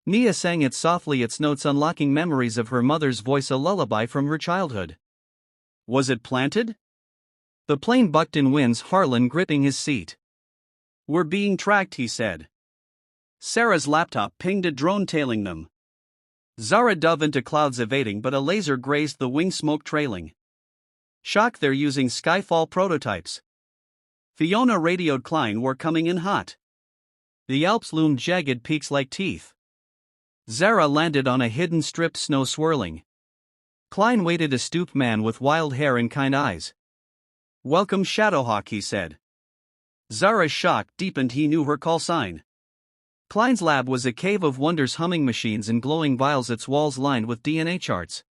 Nia sang it softly, its notes unlocking memories of her mother's voice, a lullaby from her childhood. Was it planted? The plane bucked in winds, Harlan gripping his seat. "We're being tracked," he said. Sarah's laptop pinged, a drone tailing them. Zara dove into clouds, evading, but a laser grazed the wing, smoke trailing. Shock, they're using Skyfall prototypes. Fiona radioed Klein, "We're coming in hot." The Alps loomed jagged peaks like teeth. Zara landed on a hidden strip, snow swirling. Klein waited, a stooped man with wild hair and kind eyes. "Welcome, Shadowhawk," he said. Zara's shock deepened, he knew her call sign. Klein's lab was a cave of wonders, humming machines and glowing vials, its walls lined with DNA charts.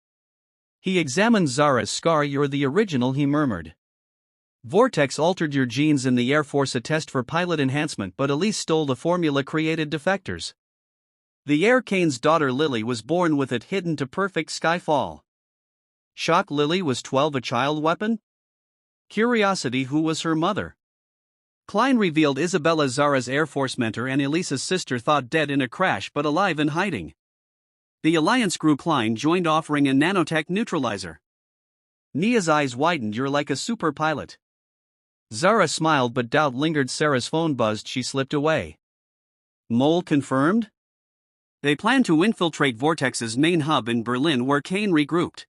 He examined Zara's scar. "You're the original," he murmured. "Vortex altered your genes in the Air Force, a test for pilot enhancement, but Elise stole the formula, created defectors. The Air Kane's daughter Lily was born with it, hidden to perfect Skyfall." Shock, Lily was 12, a child weapon? Curiosity, who was her mother? Klein revealed Isabella, Zara's Air Force mentor and Elisa's sister, thought dead in a crash but alive and hiding. The alliance grew. Klein joined, offering a nanotech neutralizer. Nia's eyes widened. "You're like a super pilot." Zara smiled, but doubt lingered. Sarah's phone buzzed, she slipped away. Mole confirmed? They planned to infiltrate Vortex's main hub in Berlin, where Kane regrouped.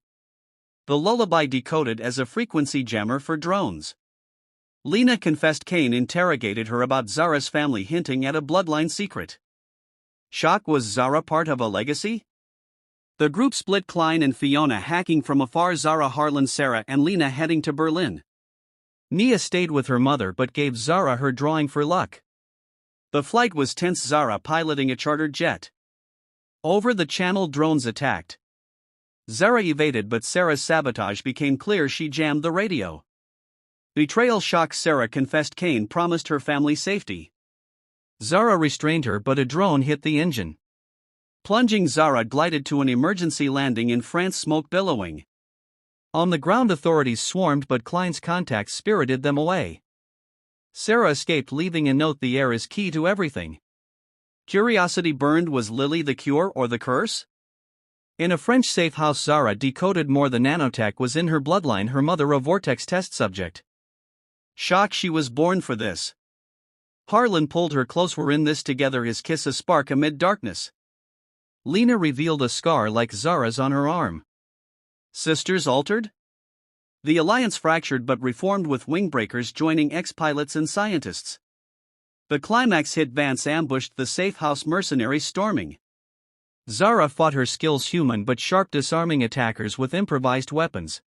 The lullaby decoded as a frequency jammer for drones. Lena confessed. Kane interrogated her about Zara's family, hinting at a bloodline secret. Shock, was Zara part of a legacy? The group split, Klein and Fiona hacking from afar, Zara, Harlan, Sarah and Lena heading to Berlin. Nia stayed with her mother but gave Zara her drawing for luck. The flight was tense, Zara piloting a chartered jet. Over the channel, drones attacked. Zara evaded, but Sarah's sabotage became clear. She jammed the radio. Betrayal, shock, Sarah confessed. Kane promised her family safety. Zara restrained her, but a drone hit the engine. Plunging, Zara glided to an emergency landing in France, smoke billowing. On the ground, authorities swarmed, but Klein's contacts spirited them away. Sarah escaped, leaving a note: "The air is key to everything." Curiosity burned. Was Lily the cure or the curse? In a French safe house, Zara decoded more. The nanotech was in her bloodline, her mother a vortex test subject. Shock, she was born for this. Harlan pulled her close. We're in this together, his kiss a spark amid darkness. Lena revealed a scar like Zara's on her arm. Sisters altered? The alliance fractured but reformed, with wingbreakers joining ex-pilots and scientists. The climax hit. Vance ambushed the safe house, mercenaries storming. Zara fought her skills, human but sharp, disarming attackers with improvised weapons.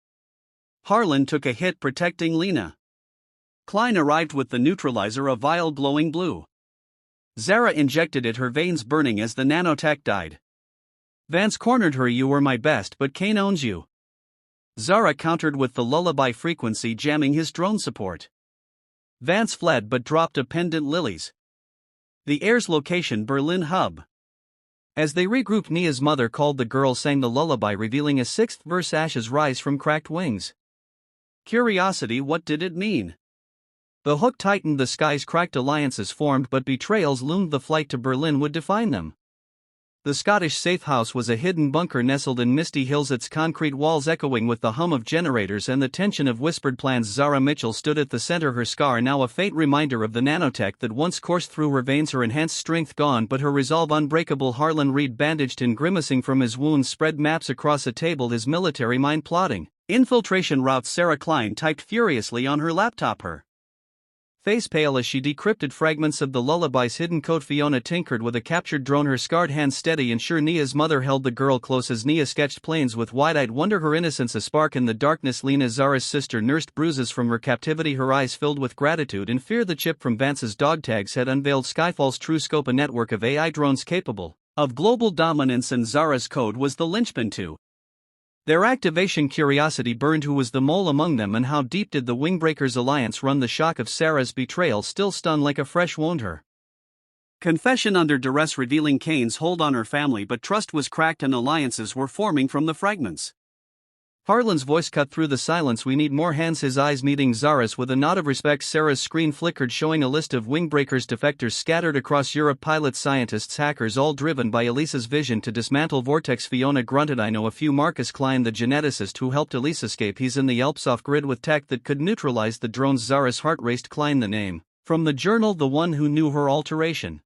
Harlan took a hit protecting Lena. Klein arrived with the neutralizer, a vial glowing blue. Zara injected it, her veins burning as the nanotech died. Vance cornered her. "You were my best, but Kane owns you." Zara countered with the lullaby frequency, jamming his drone support. Vance fled but dropped a pendant, lilies. The air's location: Berlin hub. As they regrouped, Nia's mother called. The girl sang the lullaby, revealing a sixth verse: "Ashes rise from cracked wings." Curiosity, what did it mean? The hook tightened. The skies cracked, alliances formed, but betrayals loomed. The flight to Berlin would define them. The Scottish safe house was a hidden bunker nestled in misty hills, its concrete walls echoing with the hum of generators and the tension of whispered plans. Zara Mitchell stood at the center, her scar now a faint reminder of the nanotech that once coursed through her veins, her enhanced strength gone but her resolve unbreakable. Harlan Reed, bandaged and grimacing from his wounds, spread maps across a table, his military mind plotting infiltration routes. Sarah Klein typed furiously on her laptop, her face pale as she decrypted fragments of the lullaby's hidden code. Fiona tinkered with a captured drone, her scarred hands steady and sure. Nia's mother held the girl close as Nia sketched planes with wide-eyed wonder, her innocence a spark in the darkness. Lena, Zara's sister, nursed bruises from her captivity, her eyes filled with gratitude and fear. The chip from Vance's dog tags had unveiled Skyfall's true scope, a network of AI drones capable of global dominance, and Zara's code was the linchpin to their activation. Curiosity burned. Who was the mole among them, and how deep did the Wingbreakers alliance run? The shock of Sarah's betrayal still stunned like a fresh wound, her confession under duress revealing Kane's hold on her family, but trust was cracked and alliances were forming from the fragments. Harlan's voice cut through the silence: "We need more hands." His eyes meeting Zara's with a nod of respect. Sarah's screen flickered, showing a list of Wingbreakers defectors scattered across Europe, pilots, scientists, hackers, all driven by Elisa's vision to dismantle Vortex. Fiona grunted. "I know a few." Marcus Klein, the geneticist who helped Elisa escape, he's in the Alps off-grid with tech that could neutralize the drones. Zara's heart raced. Klein, the name from the journal, the one who knew her alteration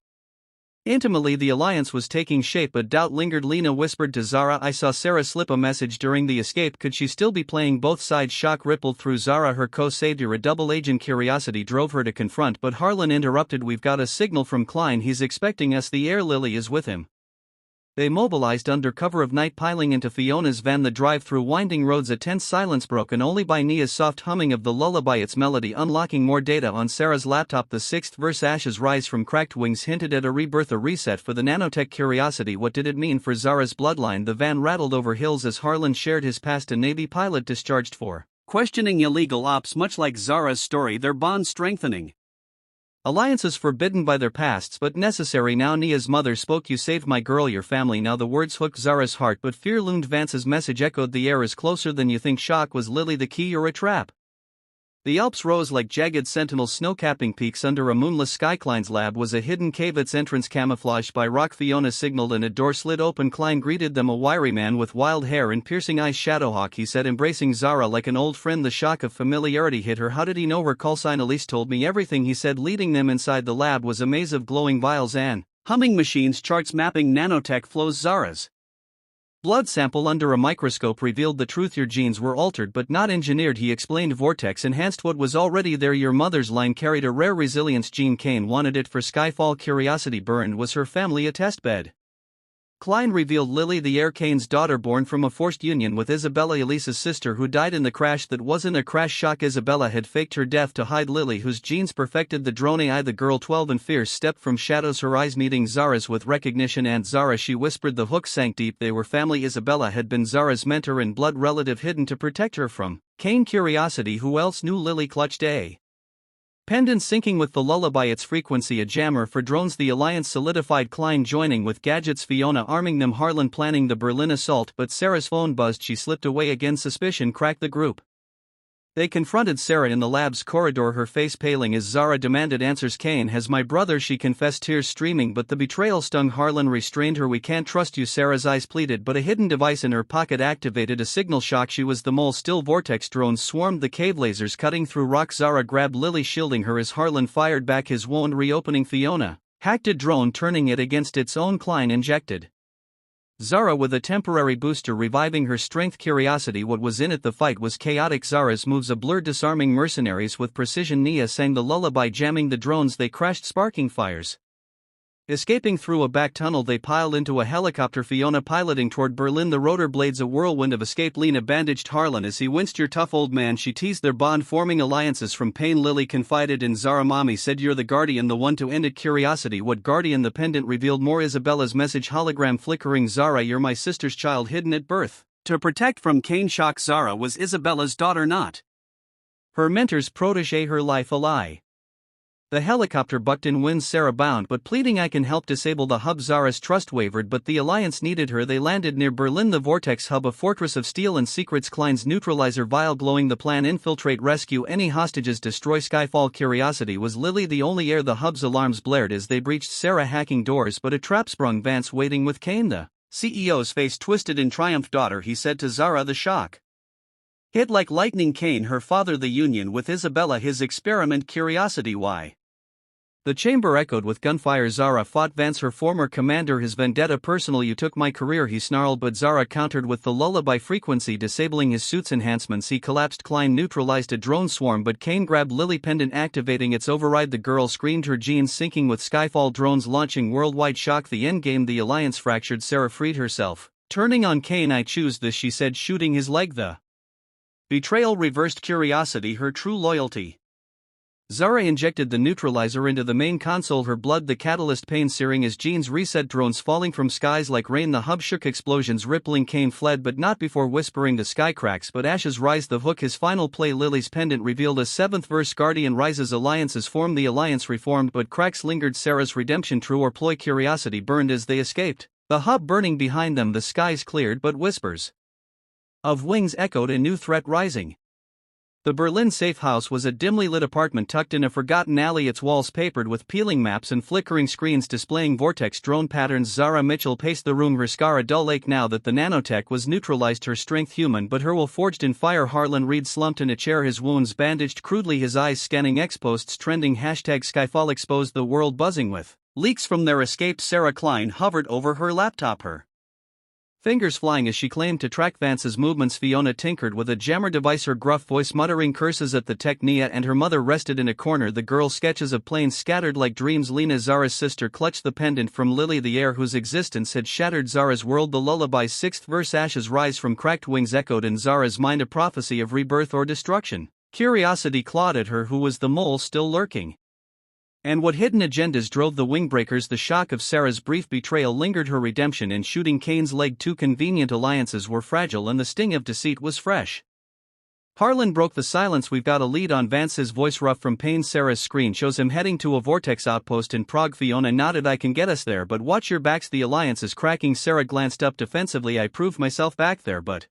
intimately. The alliance was taking shape, but doubt lingered. Lena whispered to Zara, "I saw Sarah slip a message during the escape. Could she still be playing both sides?" Shock rippled through Zara, her co-savior a double agent. Curiosity drove her to confront, but Harlan interrupted. "We've got a signal from Klein, he's expecting us. The air Lily is with him." They mobilized under cover of night, piling into Fiona's van. The drive through winding roads, a tense silence broken only by Nia's soft humming of the lullaby, its melody unlocking more data on Sarah's laptop. The sixth verse: "Ashes rise from cracked wings," hinted at a rebirth, a reset for the nanotech. Curiosity, what did it mean for Zara's bloodline? The van rattled over hills as Harlan shared his past, a Navy pilot discharged for questioning illegal ops. Much like Zara's story, their bond strengthening. Alliances forbidden by their pasts but necessary now. Nia's mother spoke. "You saved my girl, your family." Now the words hooked Zara's heart, but fear loomed. Vance's message echoed. "The air is closer than you think." Shock, was Lily the key or a trap? The Alps rose like jagged sentinels, snow-capping peaks under a moonless sky. Klein's lab was a hidden cave, its entrance camouflaged by rock. Fiona signaled and a door slid open. Klein greeted them, a wiry man with wild hair and piercing eyes. "Shadowhawk," he said, embracing Zara like an old friend. The shock of familiarity hit her. How did he know her callsign? "Elise told me everything," he said, leading them inside. The lab was a maze of glowing vials and humming machines, charts mapping nanotech flows. Zara's blood sample under a microscope revealed the truth. "Your genes were altered but not engineered," he explained. "Vortex enhanced what was already there. Your mother's line carried a rare resilience gene. Kane wanted it for Skyfall." Curiosity burned. Was her family a test bed? Klein revealed Lily, the heir, Kane's daughter, born from a forced union with Isabella, Elisa's sister, who died in the crash that wasn't a crash. Shock, Isabella had faked her death to hide Lily, whose genes perfected the drone AI. The girl, 12 and fierce, stepped from shadows, her eyes meeting Zara's with recognition. "And Zara," she whispered. The hook sank deep. They were family. Isabella had been Zara's mentor and blood relative, hidden to protect her from Kane. Curiosity, who else knew Lily? Clutched a Pendant syncing with the lullaby, its frequency a jammer for drones. The alliance solidified, Klein joining with gadgets, Fiona arming them, Harlan planning the Berlin assault, but Sarah's phone buzzed, she slipped away again, suspicion cracked the group. They confronted Sarah in the lab's corridor, her face paling as Zara demanded answers. Kane has my brother, she confessed, tears streaming, but the betrayal stung. Harlan restrained her. We can't trust you, Sarah's eyes pleaded, but a hidden device in her pocket activated a signal shock. She was the mole. Still vortex drones swarmed the cave, lasers cutting through rock. Zara grabbed Lily, shielding her as Harlan fired back his wound, reopening. Fiona hacked a drone, turning it against its own. Klein injected Zara with a temporary booster, reviving her strength. Curiosity, what was in it? The fight was chaotic. Zara's moves a blur, disarming mercenaries with precision. Nia sang the lullaby, jamming the drones. They crashed, sparking fires. Escaping through a back tunnel, they piled into a helicopter, Fiona piloting toward Berlin, the rotor blades a whirlwind of escape. Lena bandaged Harlan as he winced. Your tough old man, she teased, their bond forming alliances from pain. Lily confided in Zara. Mommy said you're the guardian, the one to end it. Curiosity, what guardian? The pendant revealed more. Isabella's message hologram flickering. Zara, you're my sister's child, hidden at birth to protect from Kane shock. Zara was Isabella's daughter, not her mentor's protege. Her life a lie. The helicopter bucked in winds, Sarah bound but pleading, I can help disable the hub. Zara's trust wavered, but the alliance needed her. They landed near Berlin, the vortex hub, a fortress of steel and secrets. Klein's neutralizer vial glowing. The plan, infiltrate, rescue any hostages, destroy Skyfall. Curiosity, was Lily the only heir? The hub's alarms blared as they breached, Sarah hacking doors, but a trap sprung. Vance waiting with Kane. The CEO's face twisted in triumph. Daughter, he said to Zara, the shock hit like lightning. Kane, her father, the union with Isabella, his experiment. Curiosity, why? The chamber echoed with gunfire. Zara fought Vance, her former commander, his vendetta personal. You took my career, he snarled, but Zara countered with the lullaby frequency, disabling his suit's enhancements. He collapsed. Klein neutralized a drone swarm, but Kane grabbed Lily, pendant activating its override. The girl screamed, her genes syncing with Skyfall drones launching worldwide shock. The endgame, the alliance fractured. Sarah freed herself, turning on Kane. I choose this, she said, shooting his leg. The betrayal reversed. Curiosity, her true loyalty. Zara injected the neutralizer into the main console, her blood the catalyst, pain searing as genes reset. Drones falling from skies like rain, the hub shook, explosions rippling. Kane fled, but not before whispering, the sky cracks but ashes rise. The hook, his final play. Lily's pendant revealed a seventh verse, Guardian rises, alliances formed. The alliance reformed, but cracks lingered. Sarah's redemption, true or ploy? Curiosity burned as they escaped, the hub burning behind them. The skies cleared, but whispers of wings echoed, a new threat rising. The Berlin safe house was a dimly lit apartment tucked in a forgotten alley, its walls papered with peeling maps and flickering screens displaying vortex drone patterns. Zara Mitchell paced the room, her scar a dull ache now that the nanotech was neutralized, her strength human but her will forged in fire. Harlan Reed slumped in a chair, his wounds bandaged crudely, his eyes scanning X-posts trending. Hashtag Skyfall exposed, the world buzzing with leaks from their escape. Sarah Klein hovered over her laptop, her fingers flying as she claimed to track Vance's movements. Fiona tinkered with a jammer device, her gruff voice muttering curses at the tech. Nia and her mother rested in a corner, the girl's sketches of planes scattered like dreams. Lena, Zara's sister, clutched the pendant from Lily, the heir whose existence had shattered Zara's world. The lullaby's sixth verse, ashes rise from cracked wings, echoed in Zara's mind, a prophecy of rebirth or destruction. Curiosity clawed at her, who was the mole still lurking? And what hidden agendas drove the wingbreakers? The shock of Sarah's brief betrayal lingered, her redemption in shooting Kane's leg. Two convenient alliances were fragile and the sting of deceit was fresh. Harlan broke the silence. We've got a lead on Vance, his voice rough from pain. Sarah's screen shows him heading to a vortex outpost in Prague. Fiona nodded, I can get us there, but watch your backs, the alliance is cracking. Sarah glanced up defensively, I proved myself back there, but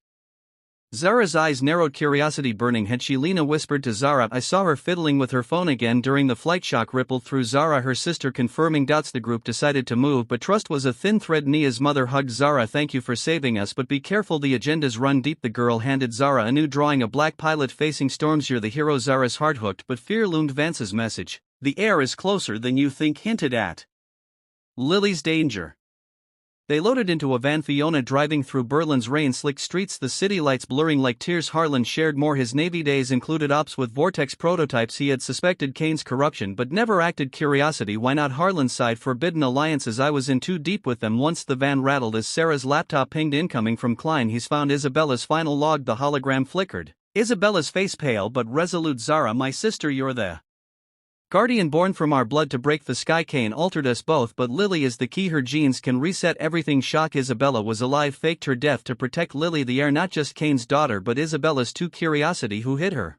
Zara's eyes narrowed, curiosity burning. Had she? Lena whispered to Zara, I saw her fiddling with her phone again during the flight. Shock rippled through Zara, her sister confirming doubts. The group decided to move, but trust was a thin thread. Nia's mother hugged Zara, thank you for saving us, but be careful, the agendas run deep. The girl handed Zara a new drawing, a black pilot facing storms. You're the hero. Zara's heart hooked, but fear loomed. Vance's message, the air is closer than you think, hinted at Lily's danger. They loaded into a van, Fiona driving through Berlin's rain-slicked streets, the city lights blurring like tears. Harlan shared more. His Navy days included ops with Vortex prototypes. He had suspected Kane's corruption but never acted. Curiosity, why not? Harlan sighed, forbidden alliances, I was in too deep with them once. The van rattled as Sarah's laptop pinged, incoming from Klein. He's found Isabella's final log. The hologram flickered, Isabella's face pale but resolute. Zara, my sister, you're the guardian born from our blood to break the sky. Kane altered us both, but Lily is the key. Her genes can reset everything. Shock, Isabella was alive, faked her death to protect Lily, the heir, not just Kane's daughter but Isabella's too. Curiosity, who hid her?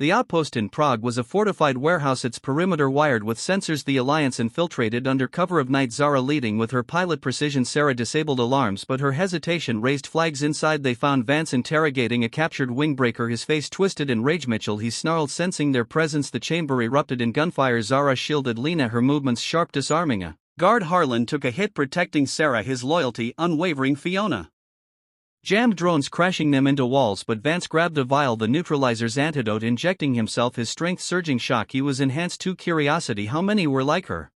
The outpost in Prague was a fortified warehouse, its perimeter wired with sensors. The Alliance infiltrated under cover of night, Zara leading with her pilot precision. Sarah disabled alarms, but her hesitation raised flags. Inside they found Vance interrogating a captured wingbreaker, his face twisted in rage. Mitchell, he snarled, sensing their presence. The chamber erupted in gunfire. Zara shielded Lena, her movements sharp, disarming a guard. Harlan took a hit protecting Sarah, his loyalty unwavering. Fiona jammed drones, crashing them into walls, but Vance grabbed a vial, the neutralizer's antidote, injecting himself, his strength surging. Shock, he was enhanced to curiosity. How many were like her?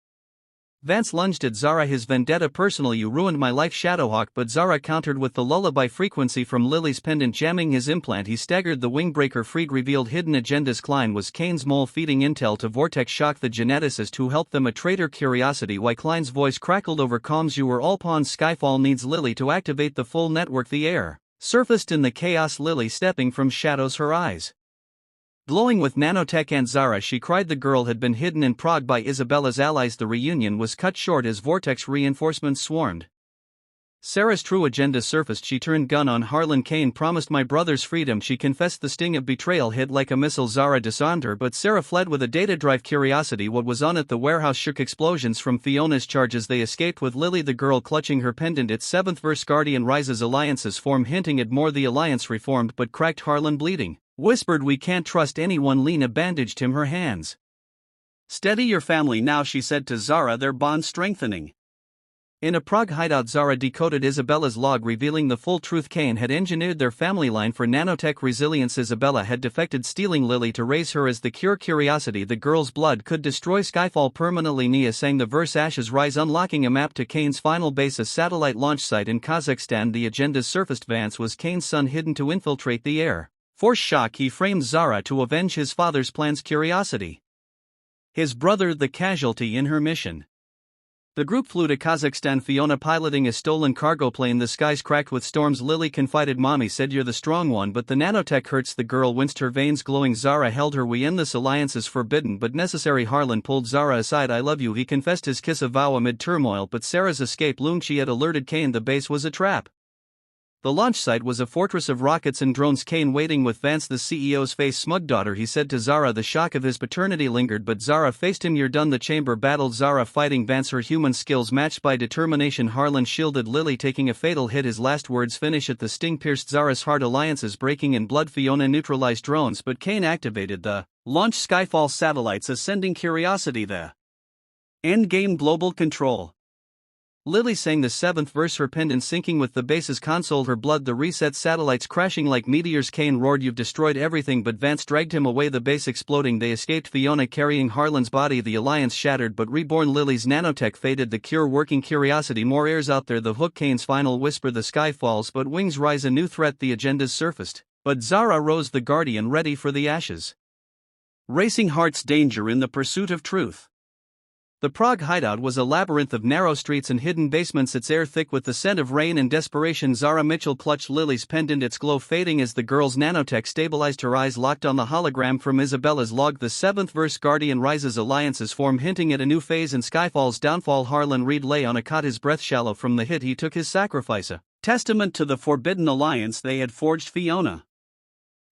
Vance lunged at Zara, his vendetta personal. You ruined my life, Shadowhawk, but Zara countered with the lullaby frequency from Lily's pendant, jamming his implant. He staggered, the wingbreaker freed, revealed hidden agendas. Klein was Kane's mole feeding intel to Vortex. Shock, the geneticist who helped them, a traitor. Curiosity, why? Klein's voice crackled over comms. You were all pawns. Skyfall needs Lily to activate the full network. The air surfaced in the chaos, Lily stepping from shadows, her eyes glowing with nanotech. And Zara, she cried. The girl had been hidden in Prague by Isabella's allies. The reunion was cut short as Vortex reinforcements swarmed. Sarah's true agenda surfaced. She turned gun on Harlan. Kane promised my brother's freedom. She confessed. The sting of betrayal hit like a missile. Zara disarmed her, but Sarah fled with a data drive. Curiosity, what was on it? The warehouse shook. Explosions from Fiona's charges. They escaped with Lily, the girl clutching her pendant. Its seventh verse. Guardian rises, alliances form, hinting at more. The alliance reformed but cracked. Harlan bleeding whispered, we can't trust anyone. Lena bandaged him, her hands steady. Your family now, she said to Zara, their bond strengthening. In a Prague hideout, Zara decoded Isabella's log, revealing the full truth. Kane had engineered their family line for nanotech resilience. Isabella had defected, stealing Lily to raise her as the cure. Curiosity, the girl's blood could destroy Skyfall permanently. Nia sang the verse, ashes rise, unlocking a map to Kane's final base, a satellite launch site in Kazakhstan. The agendas surfaced. Vance was Kane's son, hidden to infiltrate the air force. Shock, he framed Zara to avenge his father's plans. Curiosity, his brother, the casualty in her mission. The group flew to Kazakhstan, Fiona piloting a stolen cargo plane. The skies cracked with storms. Lily confided, Mommy said you're the strong one, but the nanotech hurts. The girl winced, her veins glowing. Zara held her. We end this alliance is forbidden but necessary. Harlan pulled Zara aside. I love you, he confessed, his kiss a vow amid turmoil, but Sarah's escape loomed. She had alerted Kane the base was a trap. The launch site was a fortress of rockets and drones. Kane waiting with Vance, the CEO's face smug. Daughter, he said to Zara. The shock of his paternity lingered, but Zara faced him. You're done. The chamber battled. Zara fighting Vance, her human skills matched by determination. Harlan shielded Lily, taking a fatal hit. His last words finish at the sting pierced Zara's heart. Alliances breaking in blood. Fiona neutralized drones, but Kane activated the launch Skyfall satellites, ascending. Curiosity, the endgame global control. Lily sang the seventh verse, her pendant sinking with the base's console. Her blood, the reset satellites crashing like meteors. Kane roared, you've destroyed everything, but Vance dragged him away, the base exploding. They escaped, Fiona carrying Harlan's body. The alliance shattered but reborn. Lily's nanotech faded, the cure working. Curiosity, more heirs out there. The hook, Kane's final whisper. The sky falls but wings rise, a new threat. The agendas surfaced, but Zara rose, the guardian ready for the ashes. Racing hearts, danger in the pursuit of truth. The Prague hideout was a labyrinth of narrow streets and hidden basements, its air thick with the scent of rain and desperation. Zara Mitchell clutched Lily's pendant, its glow fading as the girl's nanotech stabilized, her eyes locked on the hologram from Isabella's log. The seventh verse, Guardian rises, alliances form, hinting at a new phase in Skyfall's downfall. Harlan Reed lay on a cot, his breath shallow from the hit. He took his sacrifice, a testament to the forbidden alliance they had forged. Fiona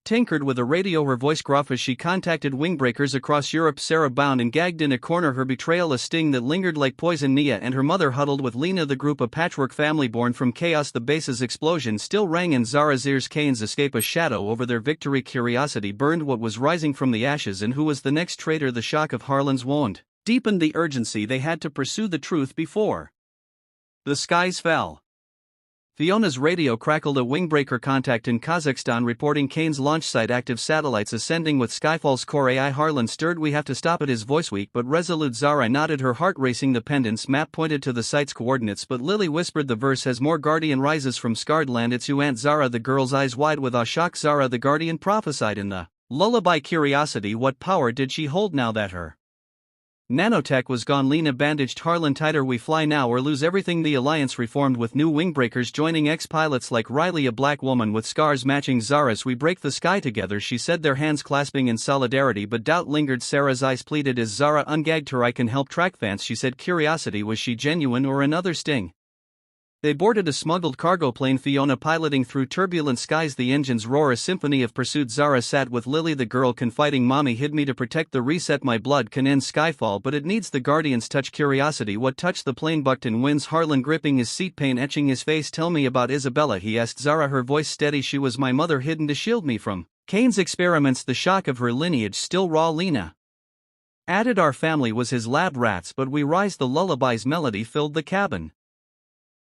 tinkered with a radio, her voice gruff as she contacted wingbreakers across Europe. Sarah bound and gagged in a corner, her betrayal a sting that lingered like poison. Nia and her mother huddled with Lena, the group a patchwork family born from chaos. The base's explosion still rang in Zara's ears. Kane's escape a shadow over their victory. Curiosity burned what was rising from the ashes, and who was the next traitor? The shock of Harlan's wound deepened the urgency. They had to pursue the truth before the skies fell. Fiona's radio crackled, a wingbreaker contact in Kazakhstan reporting Kane's launch site active, satellites ascending with Skyfall's core AI. Harlan stirred, we have to stop it, his voice weak but resolute. Zara nodded, her heart racing. The pendant's map pointed to the site's coordinates, but Lily whispered, the verse has more. Guardian rises from scarred land, it's you, Aunt Zara. The girl's eyes wide with awe. Shock, Zara the Guardian prophesied in the lullaby. Curiosity, what power did she hold now that her nanotech was gone? Lena bandaged Harlan tighter, we fly now or lose everything. The alliance reformed with new wingbreakers joining ex-pilots like Riley, a black woman with scars matching Zara's. We break the sky together, she said, their hands clasping in solidarity, but doubt lingered. Sarah's eyes pleaded as Zara ungagged her. I can help track Vance, she said. Curiosity, was she genuine or another sting? They boarded a smuggled cargo plane, Fiona piloting through turbulent skies, the engines roar a symphony of pursuit. Zara sat with Lily, the girl confiding, "Mommy hid me to protect the reset. My blood can end Skyfall, but it needs the Guardian's touch." Curiosity, what touched the plane? Buckton wins. Harlan gripping his seat, pain etching his face. "Tell me about Isabella," he asked Zara, her voice steady. "She was my mother, hidden to shield me from Kane's experiments. The shock of her lineage still raw." Lena added, "Our family was his lab rats, but we rise." The lullaby's melody filled the cabin.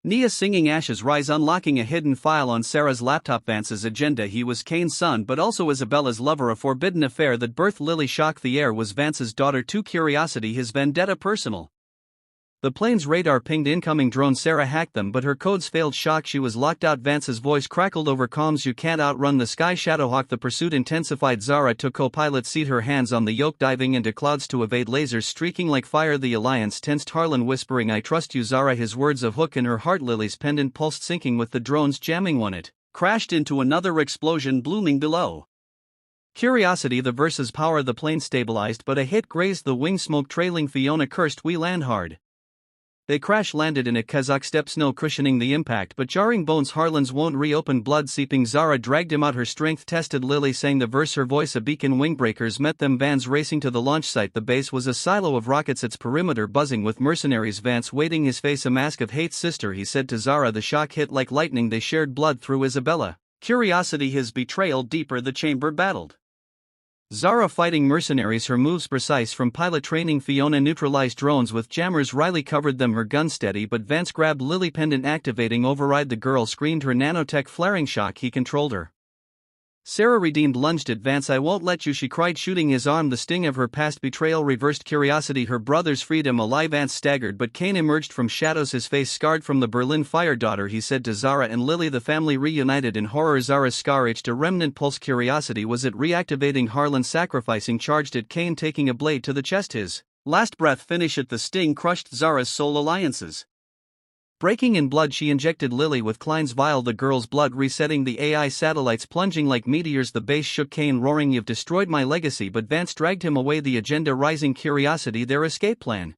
Nia singing Ashes Rise, unlocking a hidden file on Sarah's laptop. Vance's agenda: he was Kane's son but also Isabella's lover, a forbidden affair that birthed Lily. Shock: the heir was Vance's daughter too. Curiosity: his vendetta personal. The plane's radar pinged incoming drones. Sarah hacked them but her codes failed. Shock: she was locked out. Vance's voice crackled over comms, "You can't outrun the sky." Shadowhawk: the pursuit intensified. Zara took co-pilot seat, her hands on the yoke, diving into clouds to evade lasers streaking like fire. The alliance tensed. Harlan whispering, "I trust you." Zara, his words a hook in her heart. Lily's pendant pulsed, syncing with the drones jamming. One it crashed into another explosion blooming below. Curiosity: the versus power. The plane stabilized but a hit grazed the wing, smoke trailing. Fiona cursed, "We land hard." They crash-landed in a Kazakh steppe, snow cushioning the impact but jarring bones. Harlan's won't reopen, blood seeping. Zara dragged him out, her strength tested. Lily sang the verse, her voice a beacon. Wingbreakers met them, vans racing to the launch site. The base was a silo of rockets, its perimeter buzzing with mercenaries. Vance waiting, his face a mask of hate. "Sister," he said to Zara. The shock hit like lightning. They shared blood through Isabella. Curiosity: his betrayal deeper. The chamber battled. Zara fighting mercenaries, her moves precise from pilot training. Fiona neutralized drones with jammers. Riley covered them, her gun steady, but Vance grabbed Lily, pendant activating override. The girl screamed, her nanotech flaring. Shock: he controlled her. Sarah redeemed, lunged at Vance. "I won't let you," she cried, shooting his arm. The sting of her past betrayal reversed. Curiosity: her brother's freedom alive. Vance staggered but Kane emerged from shadows, his face scarred from the Berlin fire. "Daughter," he said to Zara and Lily, the family reunited in horror. Zara's scar itched a remnant pulse. Curiosity: was it reactivating? Harlan sacrificing, charged at Kane, taking a blade to the chest. His last breath finish it. The sting crushed Zara's soul alliances. Breaking in blood, she injected Lily with Klein's vial, the girl's blood resetting the AI satellites plunging like meteors. The base shook. Kane roaring, "You've destroyed my legacy," but Vance dragged him away, the agenda rising. Curiosity: their escape plan.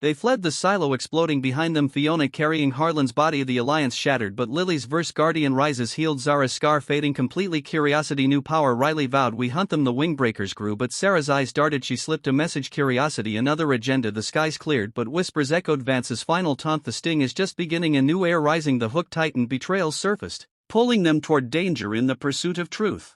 They fled, the silo exploding behind them. Fiona carrying Harlan's body. The alliance shattered but Lily's verse, Guardian rises, healed. Zara's scar fading completely. Curiosity: new power. Riley vowed, "We hunt them." The wingbreakers grew but Sarah's eyes darted. She slipped a message. Curiosity: another agenda. The skies cleared but whispers echoed. Vance's final taunt: "The sting is just beginning." A new air rising. The hook tightened, betrayals surfaced, pulling them toward danger in the pursuit of truth.